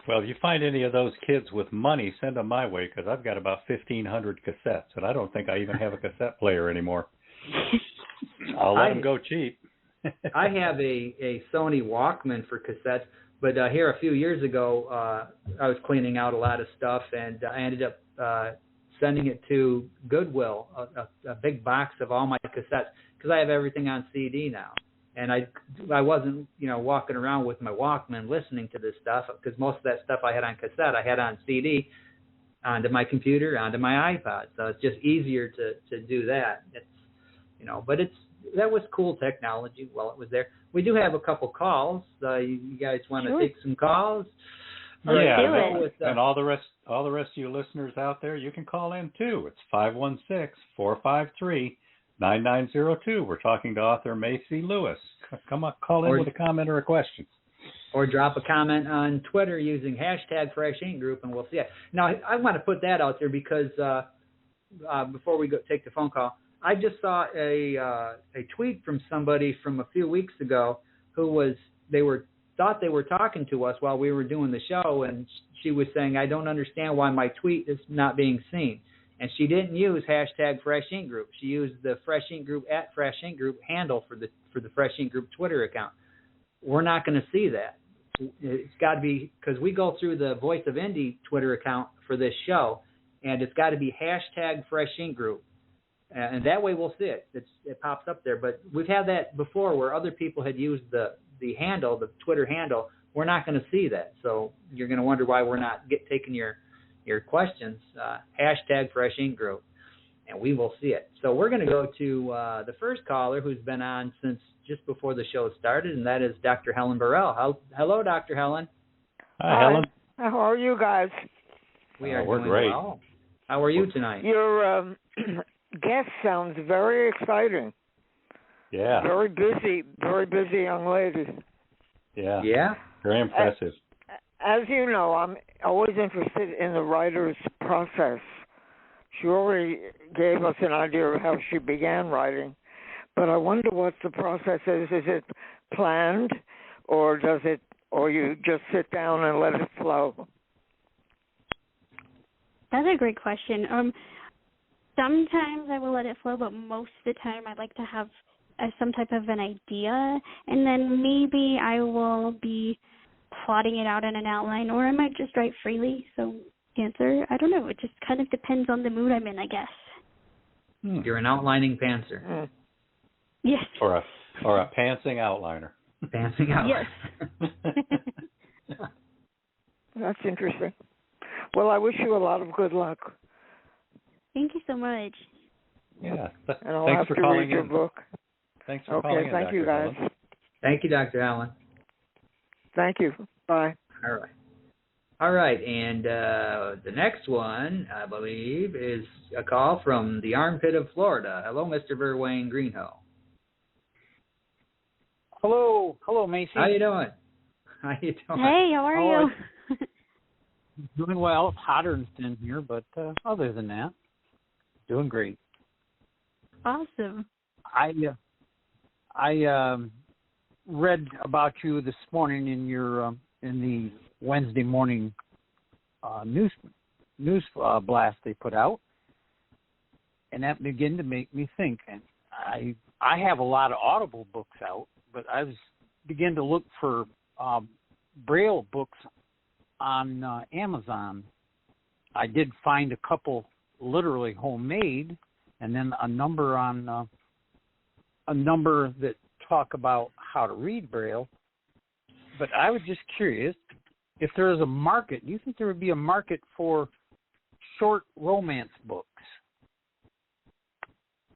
Speaker 3: Well, if you find any of those kids with money, send them my way, because I've got about 1,500 cassettes, and I don't think I even have a cassette player anymore. I'll let them go cheap.
Speaker 2: I have a Sony Walkman for cassettes, but here a few years ago, I was cleaning out a lot of stuff, and I ended up sending it to Goodwill, a big box of all my cassettes, because I have everything on CD now. And I wasn't, walking around with my Walkman listening to this stuff, because most of that stuff I had on cassette, I had on CD, onto my computer, onto my iPod. So it's just easier to do that. It's, but that was cool technology while it was there. We do have a couple calls. You guys want to take some calls?
Speaker 3: And all the rest of you listeners out there, you can call in too. It's 516-453-9902. We're talking to author Macy Lewis. Come on, call in with a comment or a question.
Speaker 2: Or drop a comment on Twitter using #FreshInkGroup, and we'll see it. Now, I want to put that out there because before we take the phone call, I just saw a tweet from somebody from a few weeks ago who thought they were talking to us while we were doing the show, and she was saying, I don't understand why my tweet is not being seen. And she didn't use #FreshInkGroup. She used the Fresh Ink Group @FreshInkGroup handle for the Fresh Ink Group Twitter account. We're not going to see that. It's got to be, because we go through the Voice of Indie Twitter account for this show, and it's got to be #FreshInkGroup. And that way we'll see it. It pops up there. But we've had that before where other people had used the handle, the Twitter handle. We're not going to see that. So you're going to wonder why we're not taking your questions. #FreshInkGroup, and we will see it. So we're going to go to the first caller who's been on since just before the show started, and that is Dr. Helen Burrell. Hello, Dr. Helen.
Speaker 3: Hi, Helen.
Speaker 10: How are you guys?
Speaker 2: We're
Speaker 3: doing great.
Speaker 2: Well. How are you tonight?
Speaker 10: Your guest sounds very exciting.
Speaker 3: Yeah.
Speaker 10: Very busy young lady.
Speaker 3: Yeah.
Speaker 2: Yeah.
Speaker 3: Very impressive.
Speaker 10: As you know, I'm always interested in the writer's process. She already gave us an idea of how she began writing, but I wonder what the process is. Is it planned, or you just sit down and let it flow?
Speaker 8: That's a great question. Sometimes I will let it flow, but most of the time I like to have some type of an idea, and then maybe I will be plotting it out in an outline, or I might just write freely. So answer, I don't know. It just kind of depends on the mood I'm in, I guess.
Speaker 2: You're an outlining pantser.
Speaker 8: Yes.
Speaker 3: Or a pantsing outliner.
Speaker 2: Pantsing outliner.
Speaker 8: Yes.
Speaker 10: That's interesting. Well, I wish you a lot of good luck.
Speaker 8: Thank you so much.
Speaker 3: Yeah.
Speaker 10: And I'll
Speaker 3: Thanks
Speaker 10: have
Speaker 3: for
Speaker 10: to
Speaker 3: calling
Speaker 10: read your
Speaker 3: in.
Speaker 10: book.
Speaker 3: Thanks for calling in,
Speaker 10: thank
Speaker 3: Dr.
Speaker 10: you, guys.
Speaker 3: Helen.
Speaker 2: Thank you, Dr. Allen.
Speaker 10: Thank you. Bye.
Speaker 2: All right, and the next one, I believe, is a call from the armpit of Florida. Hello, Mr. Verwayne Greenhill.
Speaker 11: Hello, Macy.
Speaker 2: How you doing?
Speaker 8: Hey, how are you?
Speaker 11: Doing well. It's hotter than here, but other than that, doing great.
Speaker 8: Awesome.
Speaker 11: I read about you this morning in your in the Wednesday morning news blast they put out, and that began to make me think. And I have a lot of Audible books out, but I began to look for Braille books on Amazon. I did find a couple literally homemade, and then a number that talk about how to read Braille. But I was just curious if there is a market. Do you think there would be a market for short romance books?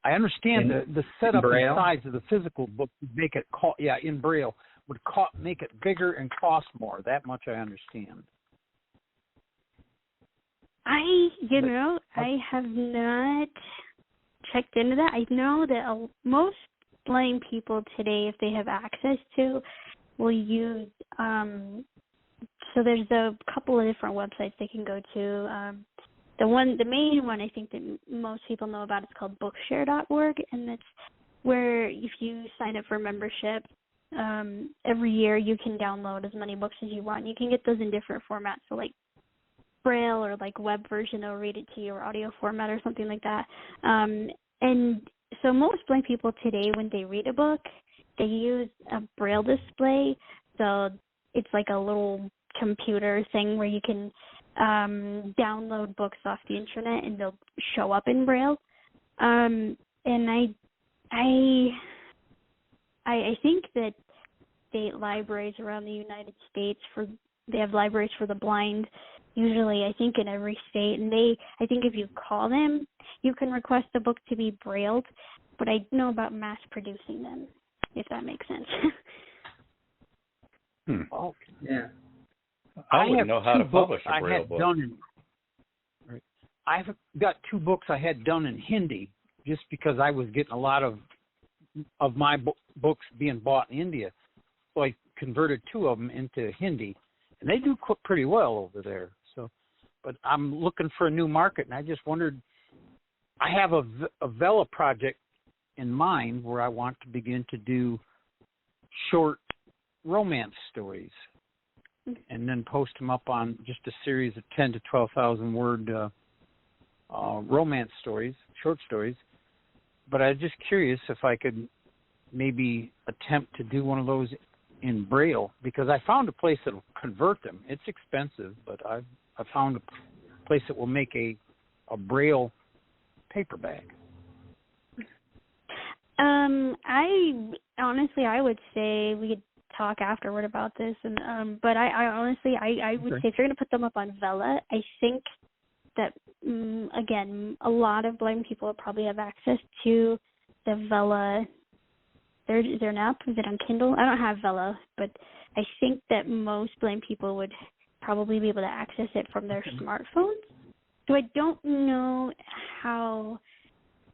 Speaker 11: I understand the setup and size of the physical book would make it in Braille would make it bigger and cost more. That much I understand.
Speaker 8: I have not checked into that. I know that most blind people today, if they have access to, will use, so there's a couple of different websites they can go to. The main one I think that most people know about is called bookshare.org, and that's where if you sign up for membership, every year you can download as many books as you want. You can get those in different formats, so like Braille or like web version, they'll read it to you, or audio format or something like that. And so most blind people today, when they read a book, they use a Braille display. So it's like a little computer thing where you can download books off the internet and they'll show up in Braille. And I think that state libraries around the United States, they have libraries for the blind, usually I think in every state, and I think if you call them, you can request a book to be brailled, but I don't know about mass producing them, if that makes sense.
Speaker 11: Oh,
Speaker 2: yeah.
Speaker 3: I wouldn't know how to publish a Braille book.
Speaker 11: I've got 2 books I had done in Hindi, just because I was getting a lot of my books being bought in India. So I converted 2 of them into Hindi, and they do pretty well over there. So, but I'm looking for a new market, and I just wondered, I have a Vela project in mind where I want to begin to do short romance stories and then post them up on just a series of 10 to 12,000 word romance stories, short stories. But I was just curious if I could maybe attempt to do one of those in Braille, because I found a place that will convert them. It's expensive, but I found a place that will make a Braille paperback.
Speaker 8: I would say we could talk afterward about this, and but I honestly would say if you're going to put them up on Vela, I think that again, a lot of blind people will probably have access to the Vela. Is there an app? Is it on Kindle? I don't have Vela, but I think that most blind people would probably be able to access it from their smartphones. So I don't know how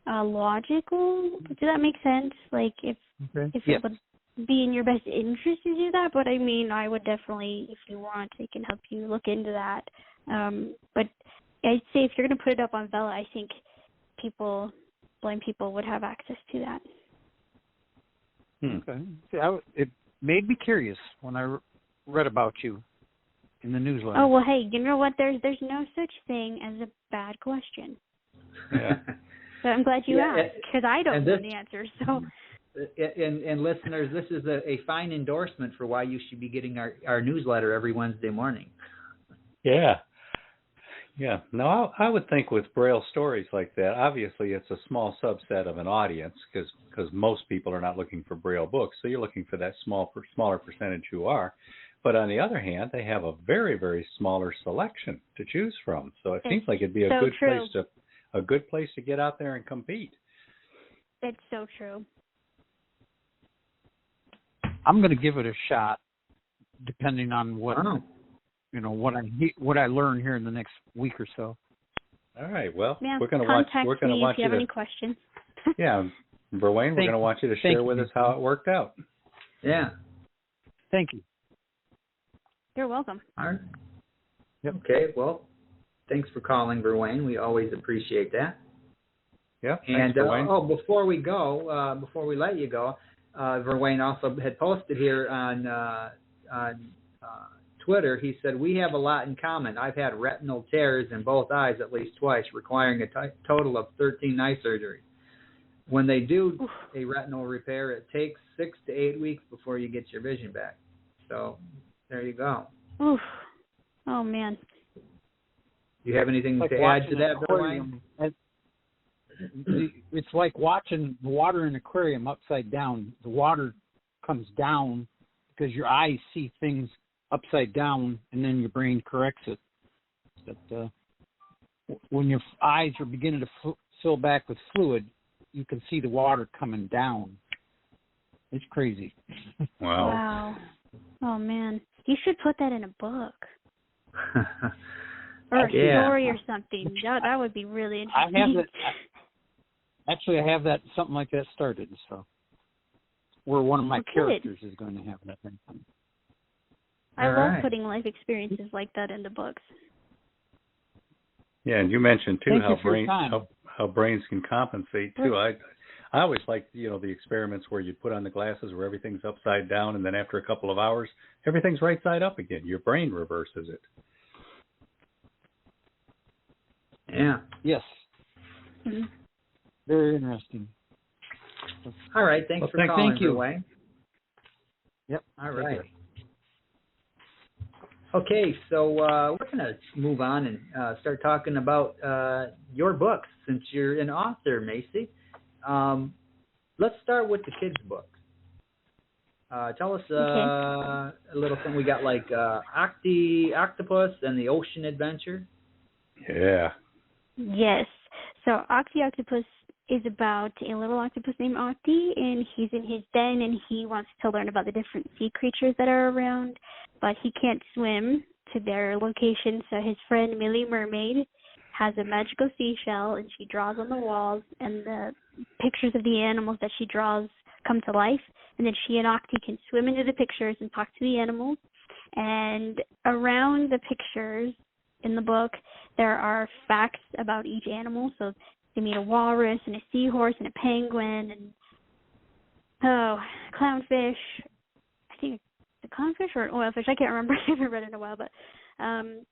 Speaker 8: logical. Does that make sense? Like if it would be in your best interest to do that, but I mean, I would definitely, if you want, I can help you look into that. But I'd say if you're going to put it up on Vela, I think blind people would have access to that.
Speaker 11: Okay. See, it made me curious when I read about you in the newsletter.
Speaker 8: Oh, well, hey, you know what? There's no such thing as a bad question.
Speaker 3: Yeah.
Speaker 8: So I'm glad you asked, because I don't know the answer. So.
Speaker 2: And listeners, this is a fine endorsement for why you should be getting our newsletter every Wednesday morning.
Speaker 3: Yeah. Yeah. No, I would think with Braille stories like that, obviously it's a small subset of an audience because most people are not looking for Braille books. So you're looking for that smaller percentage who are. But on the other hand, they have a very, very smaller selection to choose from. So it seems like it'd be a good place to get out there and compete.
Speaker 8: It's so true.
Speaker 11: I'm going to give it a shot, depending on what I learn here in the next week or so.
Speaker 3: All right. Well,
Speaker 8: yeah,
Speaker 3: we're going to watch. We're going to watch
Speaker 8: if you have any questions.
Speaker 3: Yeah, Verwayne, we're going to want you to share with us how it worked out.
Speaker 2: Yeah.
Speaker 11: Thank you.
Speaker 8: You're welcome.
Speaker 2: All right. Yep. Okay. Well, thanks for calling, Verwayne. We always appreciate that.
Speaker 3: Yeah.
Speaker 2: And
Speaker 3: thanks,
Speaker 2: before we go, before we let you go, Verwayne also had posted here on Twitter. He said, "We have a lot in common. I've had retinal tears in both eyes at least twice, requiring a total of 13 eye surgeries. When they do a retinal repair, it takes 6 to 8 weeks before you get your vision back." So there you go.
Speaker 8: Oof. Oh, man.
Speaker 2: Do you have anything to add to that, Verwayne?
Speaker 11: It's like watching the water in an aquarium upside down. The water comes down because your eyes see things upside down, and then your brain corrects it. But when your eyes are beginning to fill back with fluid, you can see the water coming down. It's crazy.
Speaker 3: Wow.
Speaker 8: Oh, man. You should put that in a book. Or a story or something. That would be really interesting.
Speaker 11: I have that something like that started. So where one of my
Speaker 8: Good.
Speaker 11: characters is going to have that thing.
Speaker 8: I
Speaker 2: All
Speaker 8: love
Speaker 2: right.
Speaker 8: putting life experiences like that into books.
Speaker 3: Yeah, and you mentioned too
Speaker 11: Thank
Speaker 3: how
Speaker 11: you for your time.
Speaker 3: how brains can compensate too. I always like the experiments where you put on the glasses where everything's upside down, and then after a couple of hours everything's right side up again. Your brain reverses it.
Speaker 2: Yeah.
Speaker 11: Yes.
Speaker 8: Mm-hmm.
Speaker 11: Very interesting.
Speaker 2: All right. Thanks
Speaker 11: Well,
Speaker 2: for calling,
Speaker 11: thank you.
Speaker 2: Wayne.
Speaker 11: Yep.
Speaker 2: All right. Okay, so we're going to move on and start talking about your books since you're an author, Macy. Let's start with the kids' book. Tell us a little thing. We got like Octopus and the Ocean Adventure.
Speaker 3: Yeah.
Speaker 8: Yes. So Octopus is about a little octopus named Octi, and he's in his den, and he wants to learn about the different sea creatures that are around, but he can't swim to their location, so his friend Millie Mermaid has a magical seashell, and she draws on the walls, and the pictures of the animals that she draws come to life, and then she and Octi can swim into the pictures and talk to the animals, and around the pictures in the book, there are facts about each animal, so they meet a walrus and a seahorse and a penguin and clownfish. I think it's a clownfish or an oilfish. I can't remember. I haven't read it in a while, but and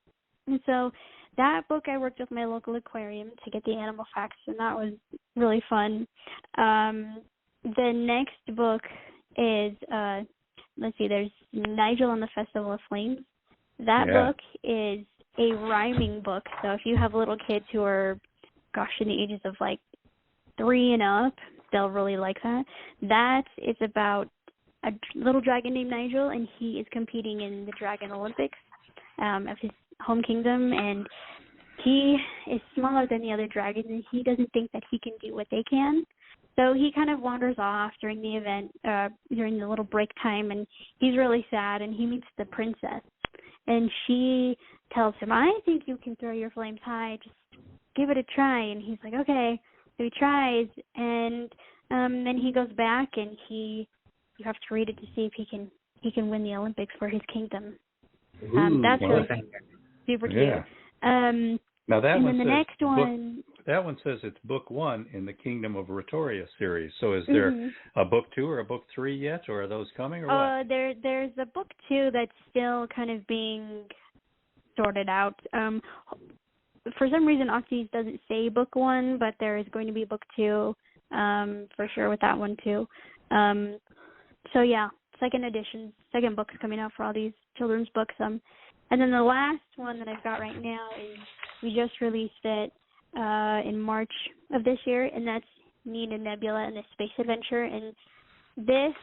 Speaker 8: so that book I worked with my local aquarium to get the animal facts, and that was really fun. The next book is let's see. There's Nigel and the Festival of Flames. That book is a rhyming book. So if you have little kids who are in the ages of like 3 and up, they'll really like that. That is about a little dragon named Nigel, and he is competing in the Dragon Olympics of his home kingdom, and he is smaller than the other dragons, and he doesn't think that he can do what they can. So he kind of wanders off during the event, during the little break time, and he's really sad, and he meets the princess. And she tells him, I think you can throw your flames high, just give it a try. And he's like, okay. So he tries, and then he goes back, and you have to read it to see if he can win the Olympics for his kingdom. That's really super cute.
Speaker 3: Now that
Speaker 8: and
Speaker 3: one
Speaker 8: then the
Speaker 3: says
Speaker 8: next one.
Speaker 3: That one says it's book 1 in the Kingdom of Rhetoric series. So is there a book 2 or a book 3 yet, or are those coming, or what?
Speaker 8: There's a book 2 that's still kind of being sorted out. For some reason, Octis doesn't say book 1, but there is going to be book 2 for sure with that one too. So yeah, second book's coming out for all these children's books. And then the last one that I've got right now is we just released it in March of this year, and that's Nina, Nebula, and the Space Adventure. And this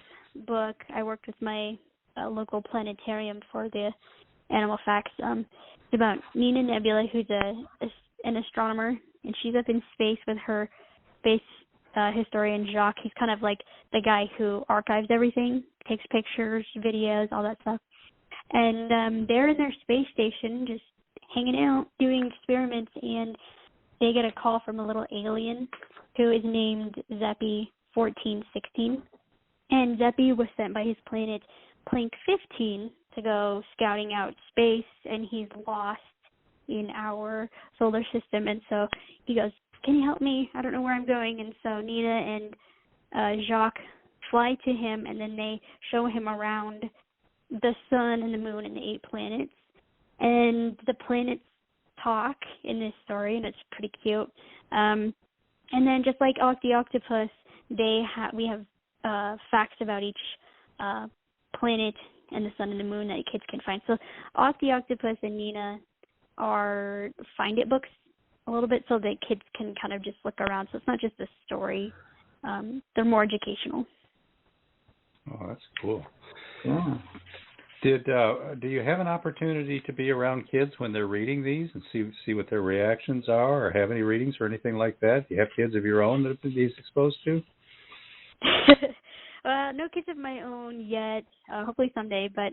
Speaker 8: book, I worked with my local planetarium for the animal facts. It's about Nina Nebula, who's an astronomer, and she's up in space with her space historian Jacques. He's kind of like the guy who archives everything, takes pictures, videos, all that stuff. And they're in their space station just hanging out, doing experiments, and they get a call from a little alien who is named Zeppy 1416. And Zeppy was sent by his planet Planck 15 to go scouting out space, and he's lost in our solar system. And so he goes, can you help me? I don't know where I'm going. And so Nina and Jacques fly to him, and then they show him around the sun and the moon and the 8 planets. And the planets talk in this story, and it's pretty cute. And then just like the octopus, we have facts about each planet and the sun and the moon that kids can find. So the octopus and Nina are find it books a little bit so that kids can kind of just look around. So it's not just a story. They're more educational.
Speaker 3: Oh, that's cool.
Speaker 2: Yeah.
Speaker 3: Do you have an opportunity to be around kids when they're reading these and see what their reactions are, or have any readings or anything like that? Do you have kids of your own that have been exposed to?
Speaker 8: No kids of my own yet. Hopefully someday. But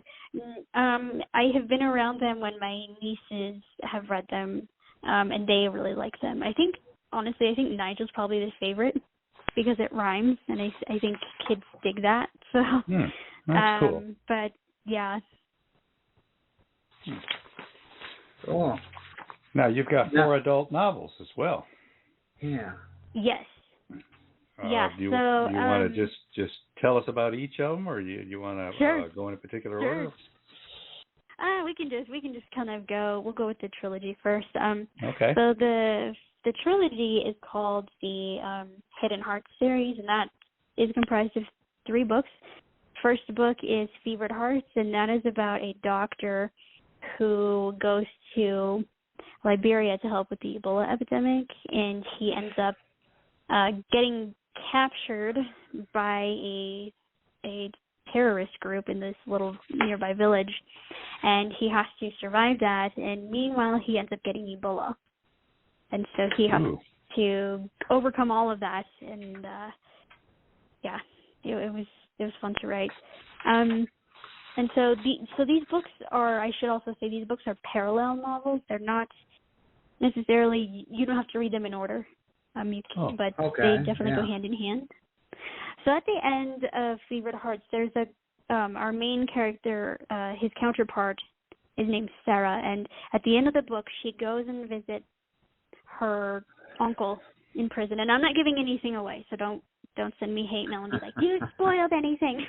Speaker 8: I have been around them when my nieces have read them, and they really like them. I think Nigel's probably the favorite because it rhymes, and I think kids dig that. So,
Speaker 3: that's cool.
Speaker 8: But yeah.
Speaker 2: Cool.
Speaker 3: Now you've got 4 adult novels as well.
Speaker 2: Yeah.
Speaker 8: Yes. Yeah.
Speaker 3: Do you
Speaker 8: so
Speaker 3: want to just tell us about each of them, or you want to go in a particular order?
Speaker 8: We can just kind of go. We'll go with the trilogy first.
Speaker 3: Okay.
Speaker 8: So the trilogy is called the Hidden Hearts series, and that is comprised of 3 books. First book is Fevered Hearts, and that is about a doctor who goes to Liberia to help with the Ebola epidemic, and he ends up getting captured by a terrorist group in this little nearby village, and he has to survive that, and meanwhile he ends up getting Ebola, and so he has to overcome all of that, and it was fun to write. And so these books are, I should also say, these books are parallel novels. They're not necessarily, you don't have to read them in order, but they definitely go hand in hand. So at the end of Fevered Hearts, there's our main character, his counterpart is named Sarah, and at the end of the book, she goes and visits her uncle in prison. And I'm not giving anything away, so don't send me hate mail and be like, you spoiled anything.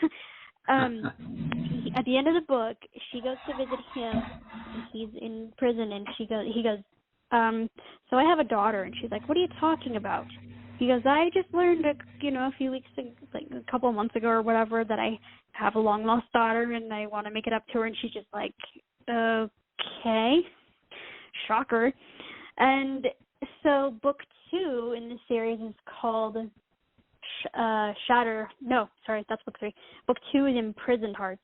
Speaker 8: At the end of the book, she goes to visit him. He's in prison, and he goes, so I have a daughter, and she's like, what are you talking about? He goes, I just learned, a few weeks ago, like a couple of months ago or whatever, that I have a long lost daughter, and I want to make it up to her. And she's just like, okay, shocker. And so book 2 in the series is called that's book 3. Book 2 is Imprisoned Hearts,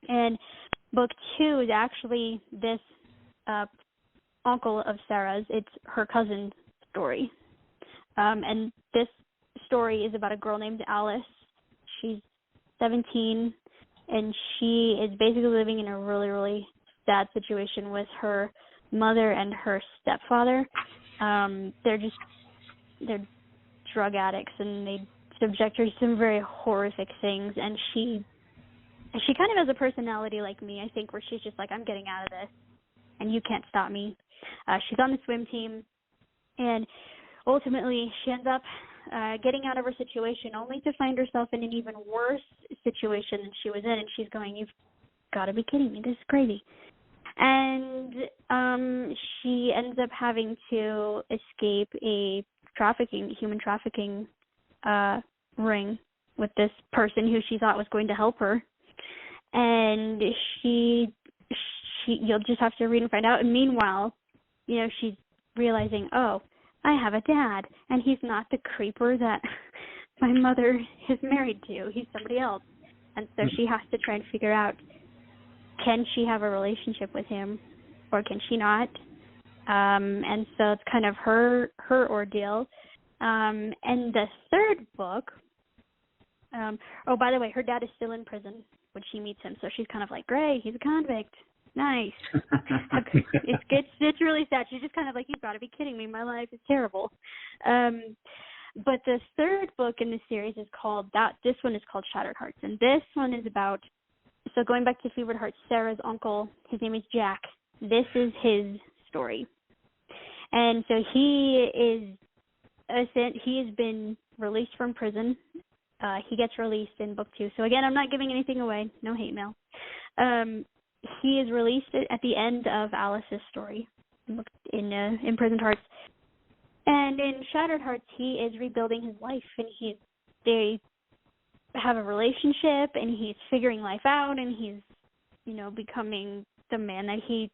Speaker 8: and book 2 is actually this uncle of Sarah's. It's her cousin's story, and this story is about a girl named Alice. She's 17, and she is basically living in a really, really sad situation with her mother and her stepfather. They're drug addicts, and they subject her to some very horrific things, and she kind of has a personality like me, I think, where she's just like, I'm getting out of this, and you can't stop me. She's on the swim team, and ultimately she ends up getting out of her situation only to find herself in an even worse situation than she was in, and she's going, you've got to be kidding me, this is crazy. And she ends up having to escape a human trafficking ring with this person who she thought was going to help her. And you'll just have to read and find out. And meanwhile, she's realizing, oh, I have a dad, and he's not the creeper that my mother is married to. He's somebody else. And so she has to try and figure out, can she have a relationship with him, or can she not? And so it's kind of her ordeal. And the third book, by the way, her dad is still in prison when she meets him, so she's kind of like, great, he's a convict. Nice. It's really sad. She's just kind of like, you've got to be kidding me. My life is terrible. But the third book in the series is this one is called Shattered Hearts. And this one is about, so going back to Fevered Hearts, Sarah's uncle, his name is Jack. This is his story. And so he has been released from prison. He gets released in book 2. So again, I'm not giving anything away. No hate mail. He is released at the end of Alice's story in Imprisoned Hearts. And in Shattered Hearts, he is rebuilding his life, and they have a relationship, and he's figuring life out, and he's, becoming the man that he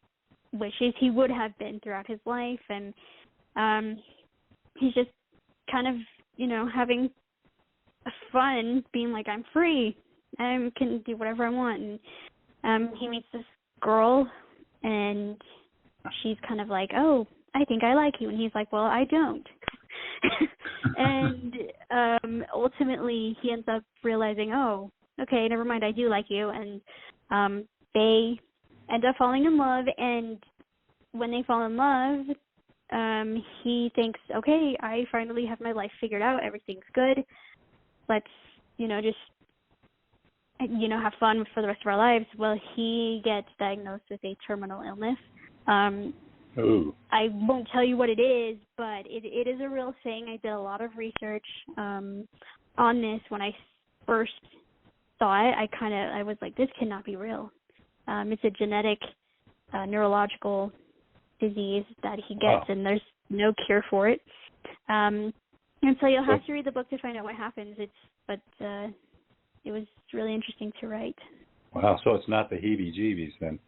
Speaker 8: wishes he would have been throughout his life. And he's just kind of, having fun, being like, I'm free, I can do whatever I want. And he meets this girl, and she's kind of like, oh, I think I like you. And he's like, well, I don't. And ultimately he ends up realizing, oh, okay, never mind, I do like you. And they end up falling in love. And when they fall in love, he thinks, okay, I finally have my life figured out. Everything's good. Let's, just have fun for the rest of our lives. Well, he gets diagnosed with a terminal illness.
Speaker 3: Ooh.
Speaker 8: I won't tell you what it is, but it is a real thing. I did a lot of research on this when I first saw it. I was like, this cannot be real. It's a genetic neurological disease that he gets, and there's no cure for it. And so you'll have to read the book to find out what happens. But it was really interesting to write.
Speaker 3: Wow, so it's not the heebie-jeebies then?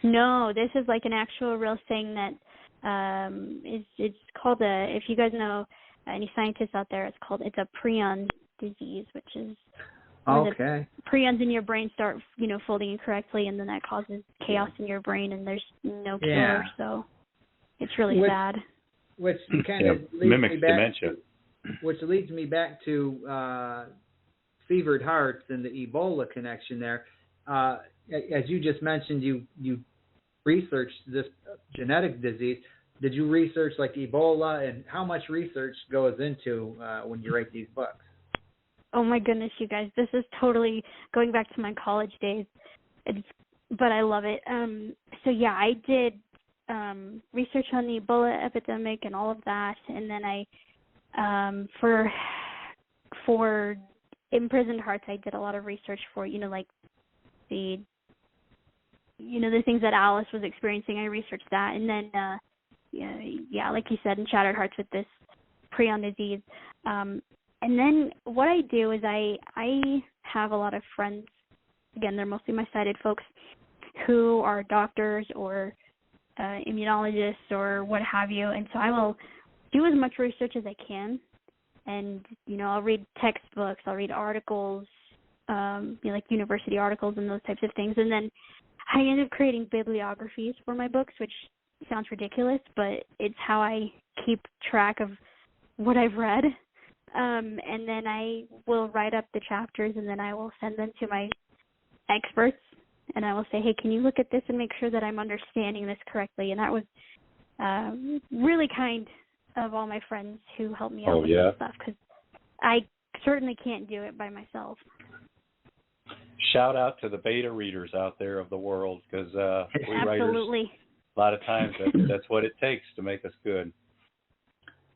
Speaker 8: No, this is like an actual real thing that it's called if you guys know any scientists out there, it's a prion disease, which is the prions in your brain start, folding incorrectly, and then that causes chaos in your brain, and there's no cure.
Speaker 2: Yeah.
Speaker 8: So it's really sad.
Speaker 2: Which kind of leads
Speaker 3: mimics
Speaker 2: me back,
Speaker 3: dementia.
Speaker 2: Which leads me back to fevered hearts and the Ebola connection there. As you just mentioned, you researched this genetic disease. Did you research like Ebola, and how much research goes into when you write these books?
Speaker 8: Oh my goodness, you guys, this is totally going back to my college days, but I love it. So yeah, I did research on the Ebola epidemic and all of that, and then I for imprisoned hearts, I did a lot of research for like the things that Alice was experiencing. I researched that, and then like you said, in Shattered Hearts with this prion disease. And then what I do is I have a lot of friends, again, they're mostly my sighted folks, who are doctors or immunologists or what have you, and so I will do as much research as I can, and, I'll read textbooks, I'll read articles, like university articles and those types of things, and then I end up creating bibliographies for my books, which sounds ridiculous, but it's how I keep track of what I've read. And then I will write up the chapters, and then I will send them to my experts, and I will say, hey, can you look at this and make sure that I'm understanding this correctly? And that was really kind of all my friends who helped me out with this stuff, because I certainly can't do it by myself.
Speaker 3: Shout out to the beta readers out there of the world, because we
Speaker 8: Absolutely.
Speaker 3: writers, a lot of times that's what it takes to make us good.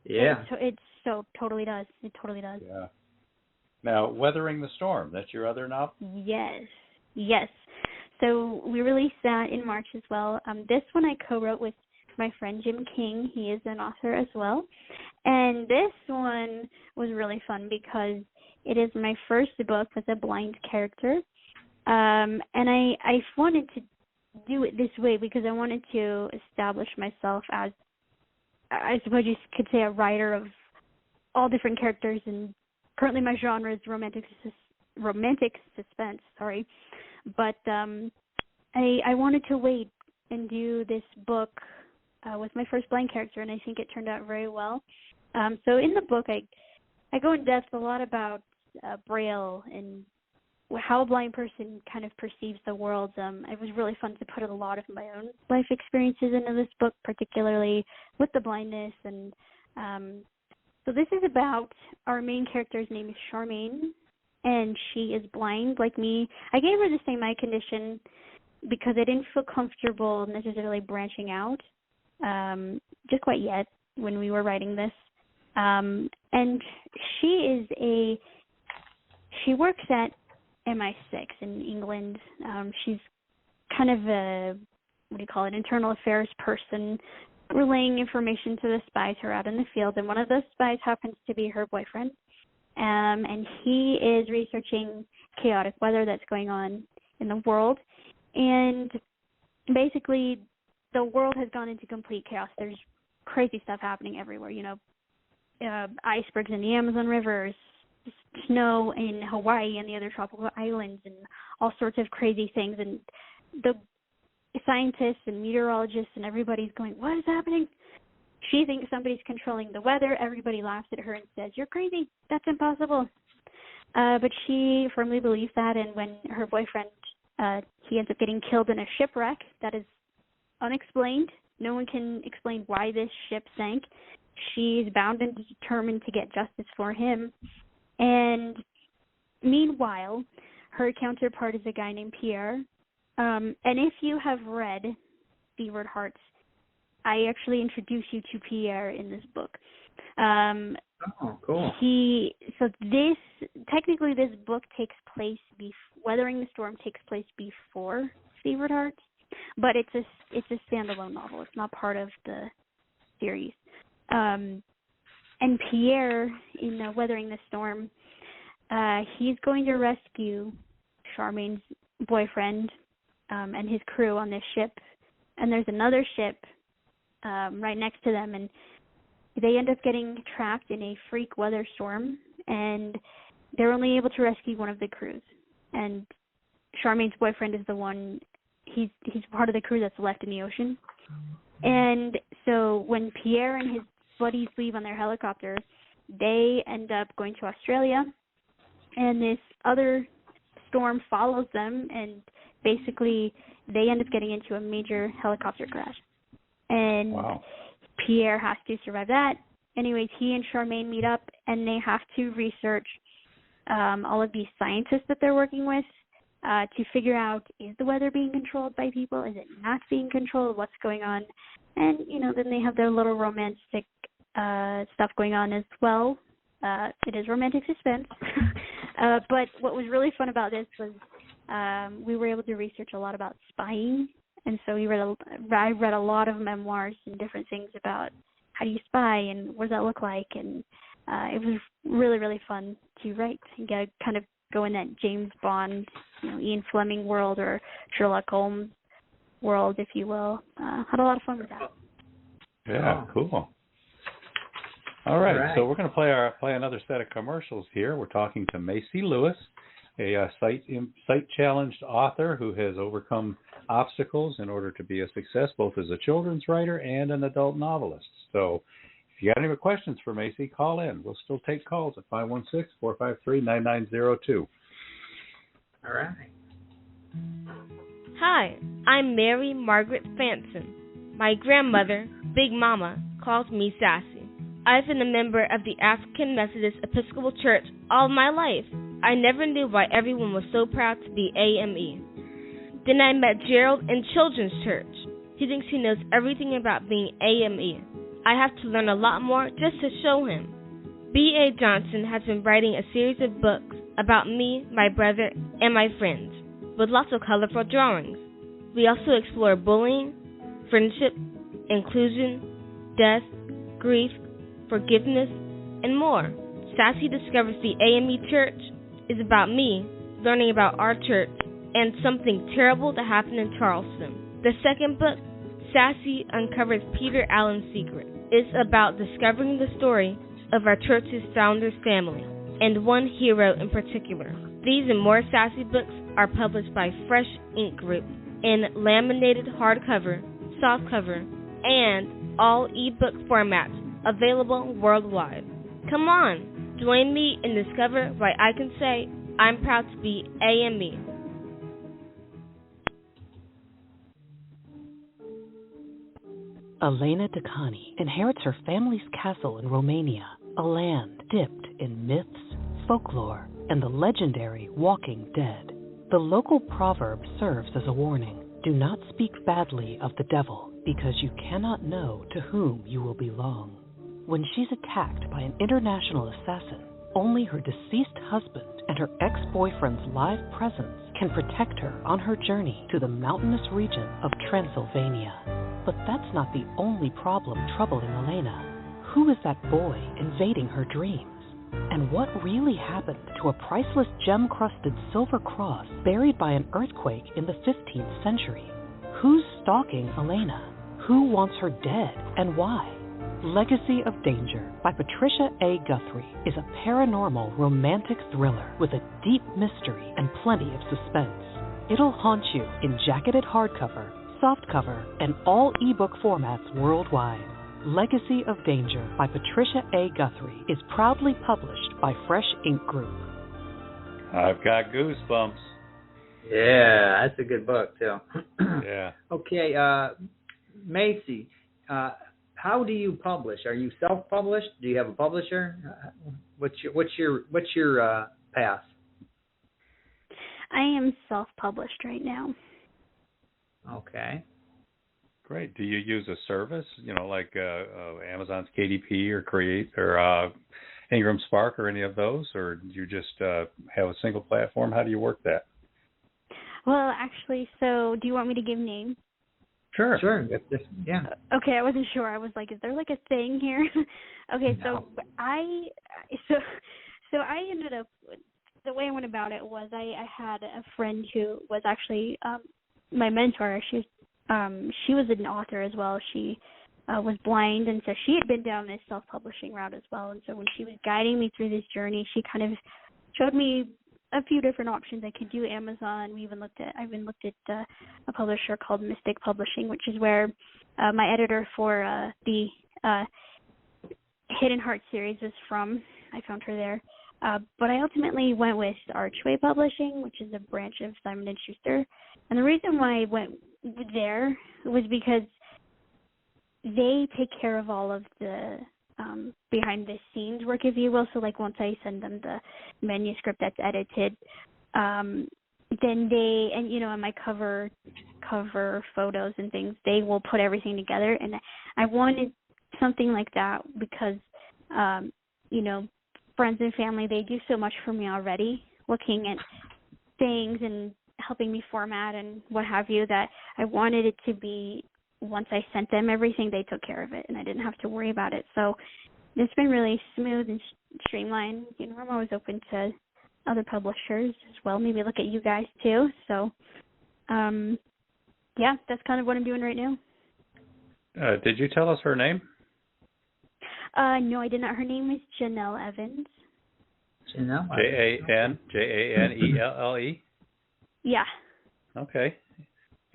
Speaker 2: Yeah.
Speaker 8: It totally does. It totally does.
Speaker 3: Yeah. Now, Weathering the Storm, that's your other novel?
Speaker 8: Yes. So we released that in March as well. This one I co-wrote with my friend Jim King. He is an author as well. And this one was really fun because it is my first book with a blind character. And I wanted to do it this way because I wanted to establish myself as, I suppose you could say, a writer of all different characters, and currently my genre is romantic suspense. But I wanted to wait and do this book with my first blind character, and I think it turned out very well. So in the book, I go in depth a lot about Braille and how a blind person kind of perceives the world. It was really fun to put a lot of my own life experiences into this book, particularly with the blindness. And so this is about our main character's name is Charmaine, and she is blind like me. I gave her the same eye condition because I didn't feel comfortable necessarily branching out just quite yet when we were writing this. And she works at MI6 in England. She's kind of a, internal affairs person, relaying information to the spies who are out in the field. And one of those spies happens to be her boyfriend. And he is researching chaotic weather that's going on in the world. And basically, the world has gone into complete chaos. There's crazy stuff happening everywhere, icebergs in the Amazon rivers, snow in Hawaii and the other tropical islands, and all sorts of crazy things. And the scientists and meteorologists and everybody's going, what is happening? She thinks somebody's controlling the weather. Everybody laughs at her and says, you're crazy. That's impossible. But she firmly believes that, and when her boyfriend, he ends up getting killed in a shipwreck that is unexplained. No one can explain why this ship sank. She's bound and determined to get justice for him. And meanwhile, her counterpart is a guy named Pierre. And if you have read Fevered Hearts, I actually introduce you to Pierre in this book.
Speaker 2: Oh, cool.
Speaker 8: Technically this book takes place, Weathering the Storm takes place before Fevered Hearts, but it's a standalone novel. It's not part of the series. And Pierre, in Weathering the Storm, he's going to rescue Charmaine's boyfriend and his crew on this ship. And there's another ship right next to them, and they end up getting trapped in a freak weather storm, and they're only able to rescue one of the crews. And Charmaine's boyfriend is the one, he's part of the crew that's left in the ocean. And so when Pierre and his buddies leave on their helicopter, they end up going to Australia, and this other storm follows them, and basically they end up getting into a major helicopter crash. And
Speaker 3: wow.
Speaker 8: Pierre has to survive that. Anyways, he and Charmaine meet up, and they have to research all of these scientists that they're working with to figure out, is the weather being controlled by people? Is it not being controlled? What's going on? And, then they have their little romantic stuff going on as well. It is romantic suspense. But what was really fun about this was we were able to research a lot about spying. And so I read a lot of memoirs and different things about how do you spy and what does that look like. And it was really, really fun to write and kind of go in that James Bond, Ian Fleming world, or Sherlock Holmes world, if you will. Had a lot of fun with that.
Speaker 3: Yeah, cool. All right. So we're going to play another set of commercials here. We're talking to Macy Lewis, a sight-challenged author who has overcome obstacles in order to be a success both as a children's writer and an adult novelist. So if you got any questions for Macy, call in. We'll still take calls at 516-453-9902.
Speaker 2: All right.
Speaker 12: Hi, I'm Mary Margaret Fanson. My grandmother, Big Mama, calls me Sassy. I've been a member of the African Methodist Episcopal Church all my life. I never knew why everyone was so proud to be AME. Then I met Gerald in Children's Church. He thinks he knows everything about being AME. I have to learn a lot more just to show him. B.A. Johnson has been writing a series of books about me, my brother, and my friends, with lots of colorful drawings. We also explore bullying, friendship, inclusion, death, grief, forgiveness, and more. Sassy discovers the AME Church is about me learning about our church and something terrible that happened in Charleston. The second book, Sassy Uncovers Peter Allen's Secret, is about discovering the story of our church's founder's family, and one hero in particular. These and more Sassy books are published by Fresh Ink Group in laminated hardcover, softcover, and all ebook formats available worldwide. Come on, join me and discover why I can say I'm proud to be AME.
Speaker 5: Elena Dacani inherits her family's castle in Romania, a land dipped in myths, folklore, and the legendary Walking Dead. The local proverb serves as a warning. Do not speak badly of the devil, because you cannot know to whom you will belong. When she's attacked by an international assassin, only her deceased husband and her ex-boyfriend's live presence can protect her on her journey to the mountainous region of Transylvania. But that's not the only problem troubling Elena. Who is that boy invading her dreams? And what really happened to a priceless gem-crusted silver cross buried by an earthquake in the 15th century? Who's stalking Elena? Who wants her dead and why? Legacy of Danger by Patricia A. Guthrie is a paranormal romantic thriller with a deep mystery and plenty of suspense. It'll haunt you in jacketed hardcover, softcover, and all ebook formats worldwide. Legacy of Danger by Patricia A. Guthrie is proudly published by Fresh Ink Group.
Speaker 3: I've got goosebumps.
Speaker 2: Yeah, that's a good book too.
Speaker 3: Yeah.
Speaker 2: Okay, Macy, how do you publish? Are you self-published? Do you have a publisher? What's your path?
Speaker 8: I am self-published right now.
Speaker 2: Okay.
Speaker 3: Great. Do you use a service, like Amazon's KDP or Create or Ingram Spark or any of those, or do you just have a single platform? How do you work that?
Speaker 8: Well, actually, so do you want me to give names?
Speaker 3: Sure.
Speaker 2: Yeah.
Speaker 8: Okay, I wasn't sure. I was like, is there like a thing here? Okay,
Speaker 2: No.
Speaker 8: so I ended up, the way I went about it was I had a friend who was actually my mentor. She was an author as well. She was blind, and so she had been down this self-publishing route as well. And so when she was guiding me through this journey, she kind of showed me a few different options. I could do Amazon. I even looked at a publisher called Mystic Publishing, which is where my editor for the Hidden Heart series is from. I found her there. But I ultimately went with Archway Publishing, which is a branch of Simon & Schuster. And the reason why I went there was because they take care of all of the behind the scenes work, if you will. So like once I send them the manuscript that's edited, then they, and and my cover photos and things, they will put everything together. And I wanted something like that because friends and family, they do so much for me already, looking at things and helping me format and what have you, that I wanted it to be, once I sent them everything, they took care of it and I didn't have to worry about it. So it's been really smooth and streamlined. I'm always open to other publishers as well. Maybe look at you guys too. So, yeah, that's kind of what I'm doing right now.
Speaker 3: Did you tell us her name?
Speaker 8: No, I did not. Her name is Janelle Evans.
Speaker 2: Janelle?
Speaker 3: Janelle?
Speaker 8: Yeah.
Speaker 3: Okay.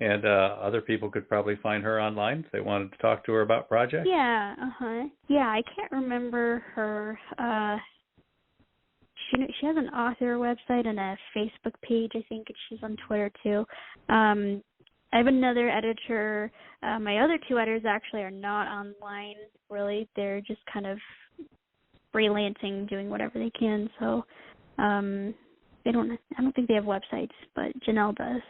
Speaker 3: And other people could probably find her online if they wanted to talk to her about projects?
Speaker 8: Yeah, Yeah, I can't remember her. She has an author website and a Facebook page, I think, and she's on Twitter too. I have another editor. My other two editors actually are not online, really. They're just kind of freelancing, doing whatever they can. So I don't think they have websites, but Janelle does.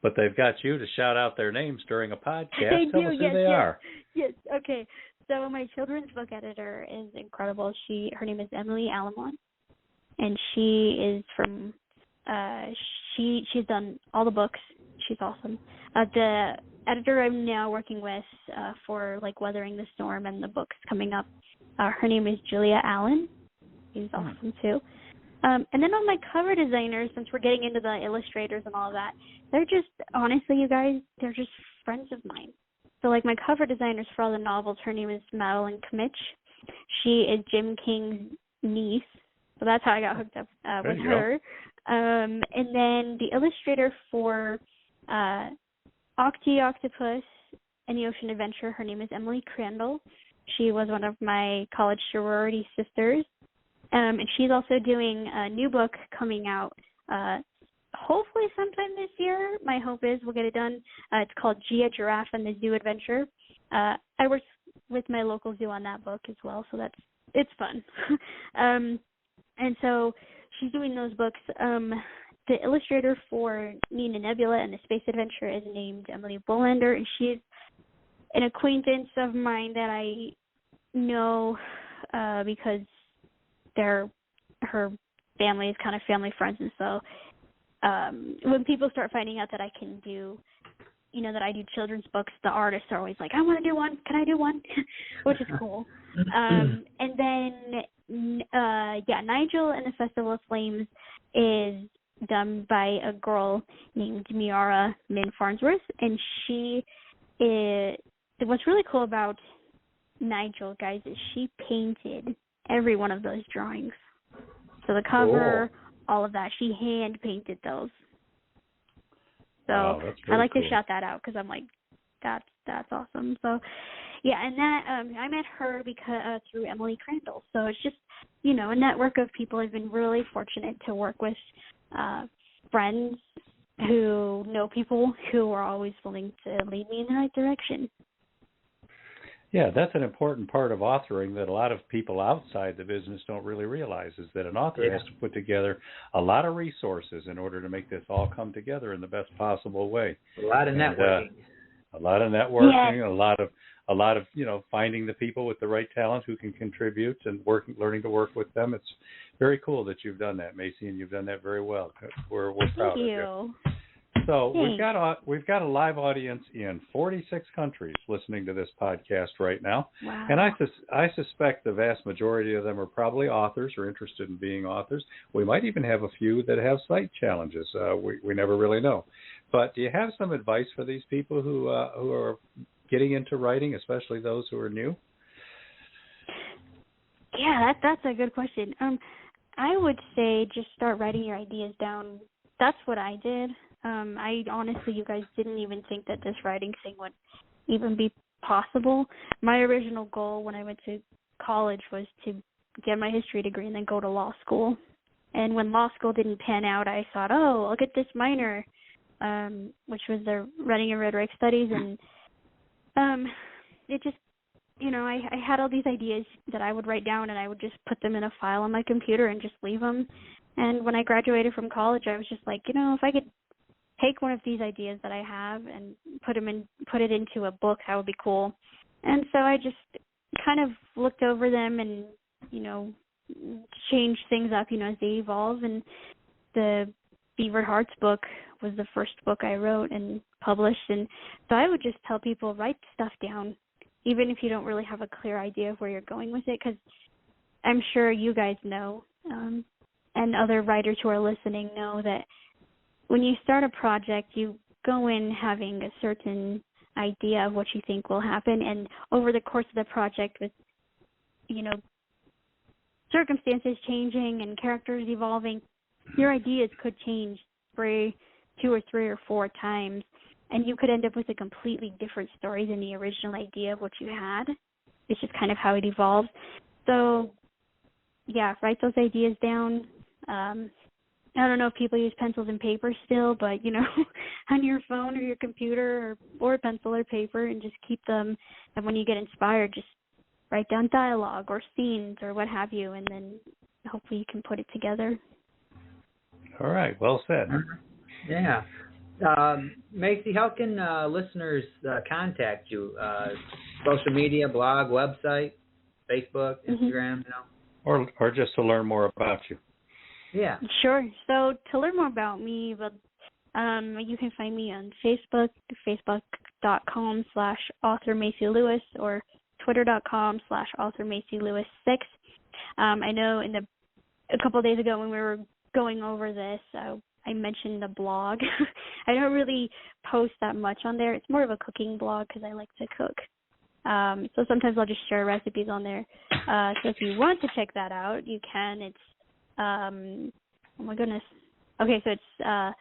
Speaker 3: But they've got you to shout out their names during a podcast.
Speaker 8: They
Speaker 3: Tell
Speaker 8: do,
Speaker 3: us who they are.
Speaker 8: Yes, okay. So my children's book editor is incredible. Her name is Emily Alamont, and she is from she's done all the books. She's awesome. The editor I'm now working with for like Weathering the Storm and the books coming up, her name is Julia Allen. She's awesome too. And then on my cover designers, since we're getting into the illustrators and all of that, they're just, honestly, you guys, they're just friends of mine. So like my cover designers for all the novels, her name is Madeline Kmitch. She is Jim King's niece. So that's how I got hooked up with her. And then the illustrator for Octopus and the Ocean Adventure, her name is Emily Crandall. She was one of my college sorority sisters. And she's also doing a new book coming out hopefully sometime this year. My hope is we'll get it done. It's called Gia Giraffe and the Zoo Adventure. I worked with my local zoo on that book as well, so it's fun. And so she's doing those books. The illustrator for Nina Nebula and the Space Adventure is named Emily Bullander, and she's an acquaintance of mine that I know because her family is kind of family friends, and so when people start finding out that I can do, that I do children's books, the artists are always like, I want to do one. Can I do one? Which is cool. And then, Nigel and the Festival of Flames is done by a girl named Miara Min Farnsworth, and what's really cool about Nigel, guys, is she painted every one of those drawings. So the cover, all of that, she hand painted those. So I like to shout that out because I'm like, that's awesome. So yeah, and that I met her because through Emily Crandall. So it's just a network of people. I've been really fortunate to work with friends who know people who are always willing to lead me in the right direction.
Speaker 3: Yeah, that's an important part of authoring that a lot of people outside the business don't really realize, is that an author has to put together a lot of resources in order to make this all come together in the best possible way.
Speaker 2: A lot of networking.
Speaker 3: A lot of networking, a lot of finding the people with the right talent who can contribute and learning to work with them. It's very cool that you've done that, Macy, and you've done that very well. We're proud of you. So we've got a live audience in 46 countries listening to this podcast right now.
Speaker 8: Wow.
Speaker 3: And I suspect the vast majority of them are probably authors or interested in being authors. We might even have a few that have sight challenges. We never really know. But do you have some advice for these people who are getting into writing, especially those who are new?
Speaker 8: Yeah, that's a good question. I would say just start writing your ideas down. That's what I did. I honestly, you guys didn't even think that this writing thing would even be possible. My original goal when I went to college was to get my history degree and then go to law school. And when law school didn't pan out, I thought, I'll get this minor, which was the Writing and Rhetoric Studies. And it just, I had all these ideas that I would write down, and I would just put them in a file on my computer and just leave them. And when I graduated from college, I was just like, if I could take one of these ideas that I have and put it into a book, that would be cool. And so I just kind of looked over them and, changed things up, as they evolve. And the Beaver Hearts book was the first book I wrote and published. And so I would just tell people, write stuff down, even if you don't really have a clear idea of where you're going with it, because I'm sure you guys know, and other writers who are listening know that when you start a project, you go in having a certain idea of what you think will happen, and over the course of the project with, circumstances changing and characters evolving, your ideas could change 2 or 3 or 4 times, and you could end up with a completely different story than the original idea of what you had. It's just kind of how it evolves. So, yeah, write those ideas down. I don't know if people use pencils and paper still, but, on your phone or your computer or pencil or paper, and just keep them. And when you get inspired, just write down dialogue or scenes or what have you, and then hopefully you can put it together.
Speaker 3: All right. Well said.
Speaker 2: Yeah. Macy, how can listeners contact you? Social media, blog, website, Facebook, Instagram,
Speaker 3: Or just to learn more about you.
Speaker 2: Yeah.
Speaker 8: Sure. So to learn more about me, you can find me on Facebook, facebook.com/author Macy Lewis, or twitter.com/author Macy Lewis 6. I know a couple of days ago when we were going over this, I mentioned the blog. I don't really post that much on there. It's more of a cooking blog because I like to cook. So sometimes I'll just share recipes on there. So if you want to check that out, you can. It's oh my goodness. Okay, so it's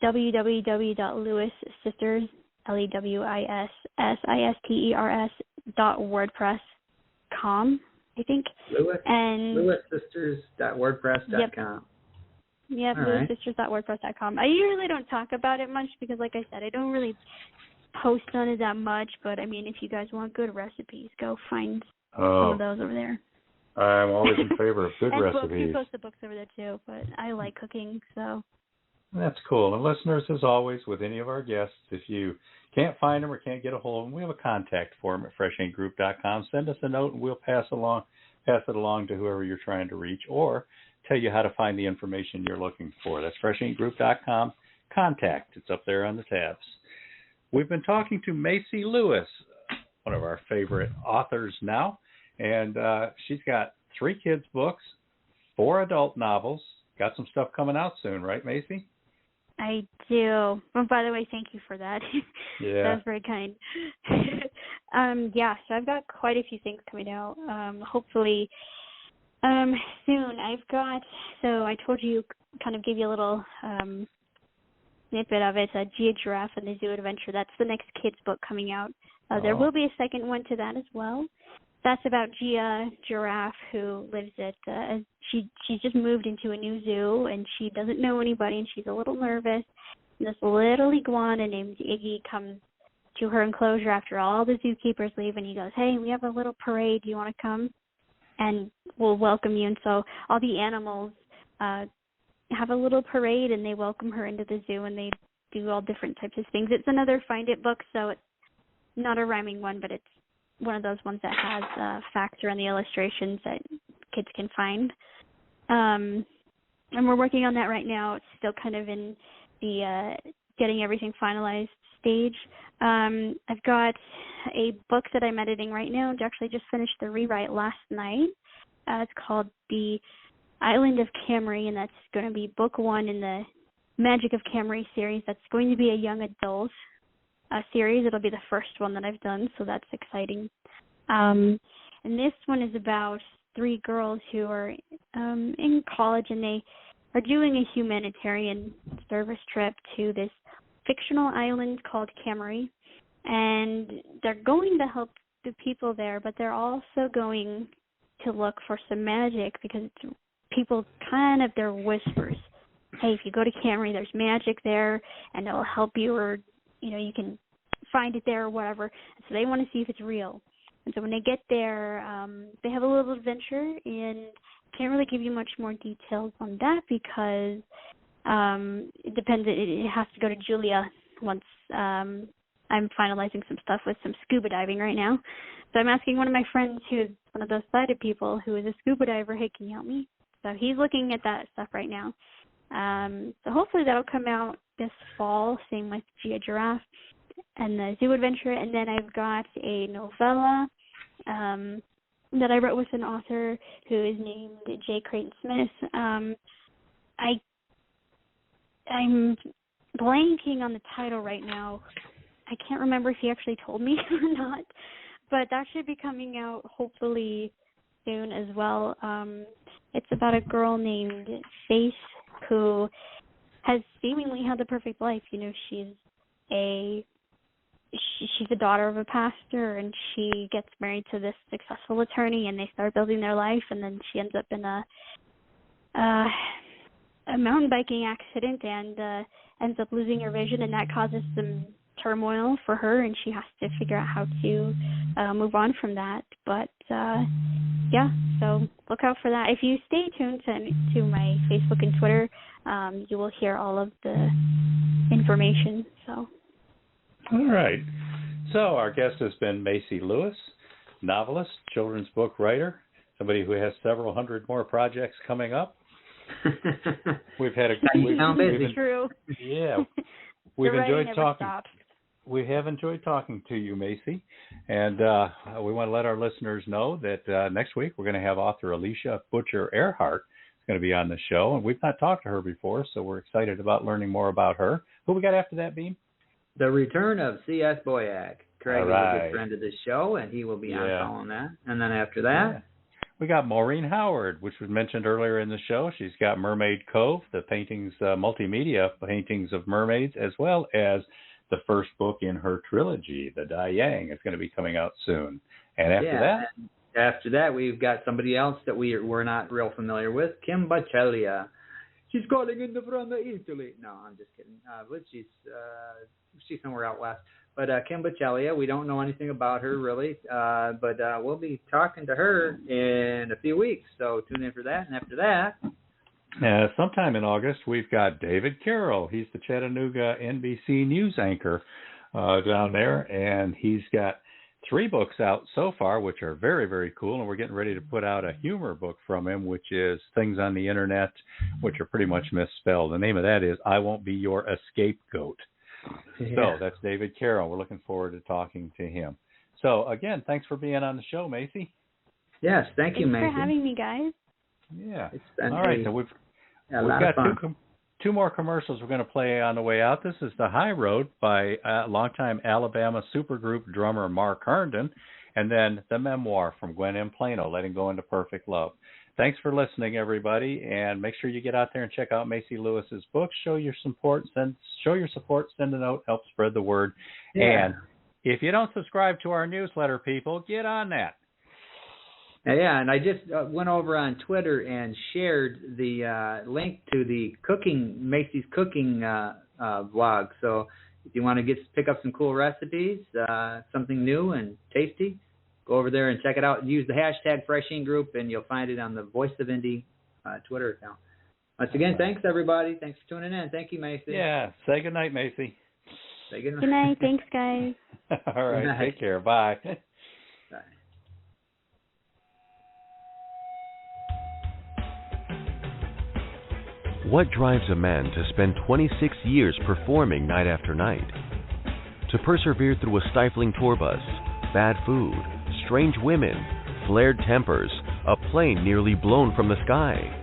Speaker 8: www.lewissisters, LEWISSISTERS.wordpress.com, I think.
Speaker 2: LewisSisters.wordpress.com.
Speaker 8: Yep, LewisSisters.wordpress.com. I usually don't talk about it much because, like I said, I don't really post on it that much. But, I mean, if you guys want good recipes, go find some of those over there.
Speaker 3: I'm always in favor of good
Speaker 8: and
Speaker 3: recipes.
Speaker 8: Books. You post the books over there, too. But I like cooking, so.
Speaker 3: That's cool. And listeners, as always, with any of our guests, if you can't find them or can't get a hold of them, we have a contact form at freshinkgroup.com. Send us a note, and we'll pass it along to whoever you're trying to reach, or tell you how to find the information you're looking for. That's freshinkgroup.com. Contact. It's up there on the tabs. We've been talking to Macy Lewis, one of our favorite authors now, and she's got 3 kids' books, 4 adult novels. Got some stuff coming out soon, right, Macy?
Speaker 8: I do. Well, by the way, thank you for that.
Speaker 3: Yeah.
Speaker 8: That was very kind. Yeah, so I've got quite a few things coming out. Hopefully soon. So I told you, kind of give you a little snippet of it, Gia Giraffe and the Zoo Adventure. That's the next kids book coming out. There will be a second one to that as well. That's about Gia Giraffe, who lives at, she's just moved into a new zoo, and she doesn't know anybody, and she's a little nervous. And this little iguana named Iggy comes to her enclosure after all the zookeepers leave, and he goes, "Hey, we have a little parade. Do you want to come? And we'll welcome you." And so all the animals have a little parade, and they welcome her into the zoo, and they do all different types of things. It's another Find It book, so it's not a rhyming one, but it's one of those ones that has facts around the illustrations that kids can find. And we're working on that right now. It's still kind of in the getting everything finalized stage. I've got a book that I'm editing right now. I actually just finished the rewrite last night. It's called The Island of Camry, and that's going to be book 1 in the Magic of Camry series. That's going to be a young adult series. It'll be the first one that I've done, so that's exciting. And this one is about 3 girls who are in college, and they are doing a humanitarian service trip to this fictional island called Camry, and they're going to help the people there, but they're also going to look for some magic, because it's people kind of, they're whispers. Hey, if you go to Camry, there's magic there, and it'll help you, or, you can find it there or whatever. And so they want to see if it's real. And so when they get there, they have a little adventure, and can't really give you much more details on that because it depends. It has to go to Julia once I'm finalizing some stuff with some scuba diving right now. So I'm asking one of my friends who is one of those sighted people who is a scuba diver, hey, can you help me? So he's looking at that stuff right now. So hopefully that'll come out this fall, same with Gia Giraffe and the Zoo Adventure. And then I've got a novella that I wrote with an author who is named J. Creighton Smith. I'm blanking on the title right now. I can't remember if he actually told me or not, but that should be coming out hopefully soon as well. It's about a girl named Faith who has seemingly had the perfect life. She's a daughter of a pastor, and she gets married to this successful attorney, and they start building their life, and then she ends up in a mountain biking accident and ends up losing her vision, and that causes some turmoil for her, and she has to figure out how to move on from that. But yeah, so look out for that. If you stay tuned to my Facebook and Twitter, you will hear all of the information. So.
Speaker 3: All right. So our guest has been Macy Lewis, novelist, children's book writer, somebody who has several hundred more projects coming up. We've had
Speaker 8: true.
Speaker 3: Yeah, we've enjoyed talking.
Speaker 8: Stops.
Speaker 3: We have enjoyed talking to you, Macy, and we want to let our listeners know that next week we're going to have author Alicia Butcher Earhart going to be on the show, and we've not talked to her before, so we're excited about learning more about her. Who we got after that, Beem?
Speaker 2: The return of C.S. Boyack. Craig is a good friend of this show, and he will be on calling that. And then after that,
Speaker 3: we got Maureen Howard, which was mentioned earlier in the show. She's got Mermaid Cove, the paintings, multimedia paintings of mermaids, as well as the first book in her trilogy, The Dai Yang, is going to be coming out soon. And after that, we've got somebody else that we're not real familiar with, Kim Bachelia. She's calling in from Italy. No, I'm just kidding. But she's somewhere out west. But Kim Bachelia, we don't know anything about her really. But we'll be talking to her in a few weeks. So tune in for that. And after that, sometime in August, we've got David Carroll. He's the Chattanooga NBC News anchor down there, and he's got 3 books out so far, which are very, very cool, and we're getting ready to put out a humor book from him, which is Things on the Internet, which are pretty much misspelled. The name of that is I Won't Be Your Escapegoat. Yeah. So that's David Carroll. We're looking forward to talking to him. So, again, thanks for being on the show, Macy.
Speaker 2: Yes, thank you, Macy.
Speaker 8: Thanks for having me, guys.
Speaker 3: Yeah. All right, so we've got two more commercials we're going to play on the way out. This is The High Road by longtime Alabama supergroup drummer Mark Herndon, and then The Memoir from Gwen M. Plano, Letting Go Into Perfect Love. Thanks for listening, everybody, and make sure you get out there and check out Macy Lewis's book. Show your support, send a note, help spread the word. Yeah. And if you don't subscribe to our newsletter, people, get on that.
Speaker 2: Yeah, and I just went over on Twitter and shared the link to the Macy's cooking blog. So if you want to pick up some cool recipes, something new and tasty, go over there and check it out. Use the hashtag Fresh Ink Group, and you'll find it on the Voice of Indie Twitter account. Once again, thanks, everybody. Thanks for tuning in. Thank you, Macy.
Speaker 3: Yeah. Say good night, Macy.
Speaker 2: Say good night.
Speaker 8: Good night. Thanks, guys.
Speaker 3: All right. Take care. Bye.
Speaker 2: Bye.
Speaker 1: What drives a man to spend 26 years performing night after night? To persevere through a stifling tour bus, bad food, strange women, flared tempers, a plane nearly blown from the sky.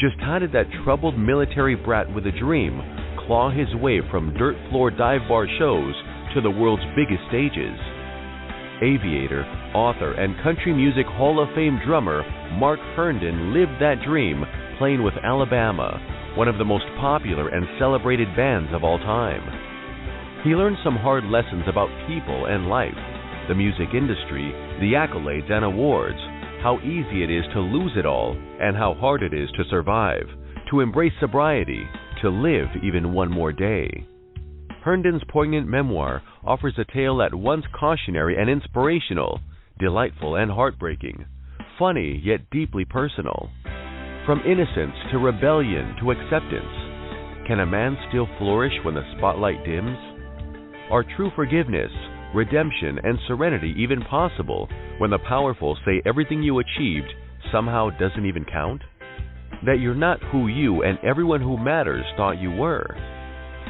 Speaker 1: Just how did that troubled military brat with a dream claw his way from dirt floor dive bar shows to the world's biggest stages? Aviator, author, and country music Hall of Fame drummer Mark Herndon lived that dream playing with Alabama, one of the most popular and celebrated bands of all time. He learned some hard lessons about people and life, the music industry, the accolades and awards, how easy it is to lose it all, and how hard it is to survive, to embrace sobriety, to live even one more day. Herndon's poignant memoir offers a tale at once cautionary and inspirational, delightful and heartbreaking, funny yet deeply personal. From innocence to rebellion to acceptance, can a man still flourish when the spotlight dims? Are true forgiveness, redemption, and serenity even possible when the powerful say everything you achieved somehow doesn't even count? That you're not who you and everyone who matters thought you were?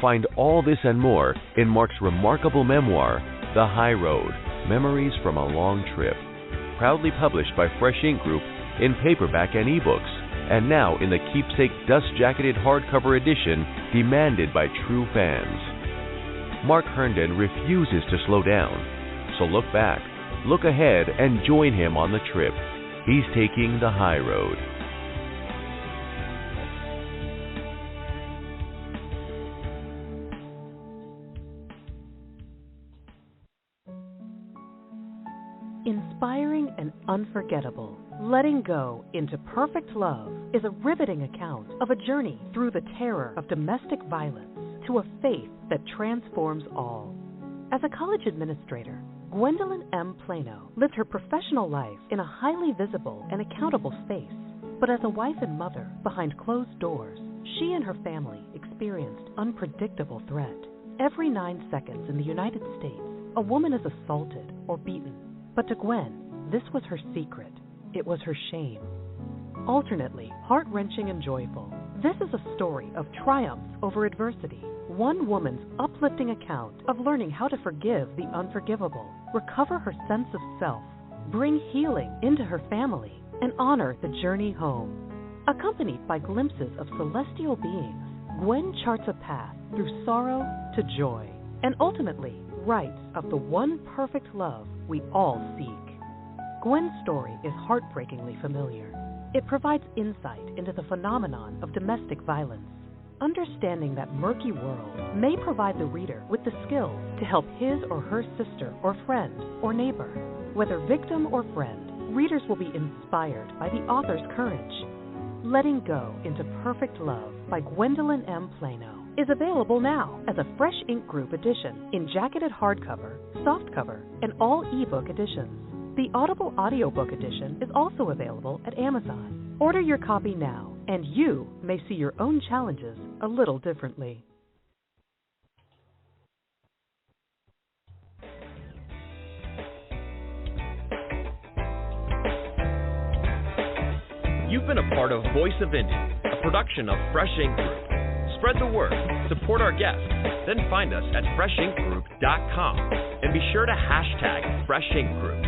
Speaker 1: Find all this and more in Mark's remarkable memoir, The High Road, Memories from a Long Trip, proudly published by Fresh Ink Group in paperback and ebooks, and now in the keepsake dust-jacketed hardcover edition demanded by true fans. Mark Herndon refuses to slow down, so look back, look ahead, and join him on the trip. He's taking the high road.
Speaker 5: Inspiring and unforgettable, Letting Go into Perfect Love is a riveting account of a journey through the terror of domestic violence to a faith that transforms all. As a college administrator, Gwendolyn M. Plano lived her professional life in a highly visible and accountable space. But as a wife and mother behind closed doors, she and her family experienced unpredictable threat. Every 9 seconds in the United States, a woman is assaulted or beaten. But to Gwen, this was her secret. It was her shame. Alternately heart-wrenching and joyful, this is a story of triumph over adversity. One woman's uplifting account of learning how to forgive the unforgivable, recover her sense of self, bring healing into her family, and honor the journey home. Accompanied by glimpses of celestial beings, Gwen charts a path through sorrow to joy, and ultimately writes of the one perfect love we all seek. Gwen's story is heartbreakingly familiar. It provides insight into the phenomenon of domestic violence. Understanding that murky world may provide the reader with the skills to help his or her sister or friend or neighbor. Whether victim or friend, readers will be inspired by the author's courage. Letting Go into Perfect Love by Gwendolyn M. Plano is available now as a Fresh Ink Group edition in jacketed hardcover, softcover, and all ebook editions. The Audible audiobook edition is also available at Amazon. Order your copy now, and you may see your own challenges a little differently.
Speaker 1: You've been a part of Voice of Indie, a production of Fresh Ink Group. Spread the word, support our guests, then find us at freshinkgroup.com and be sure to hashtag Fresh Ink Group.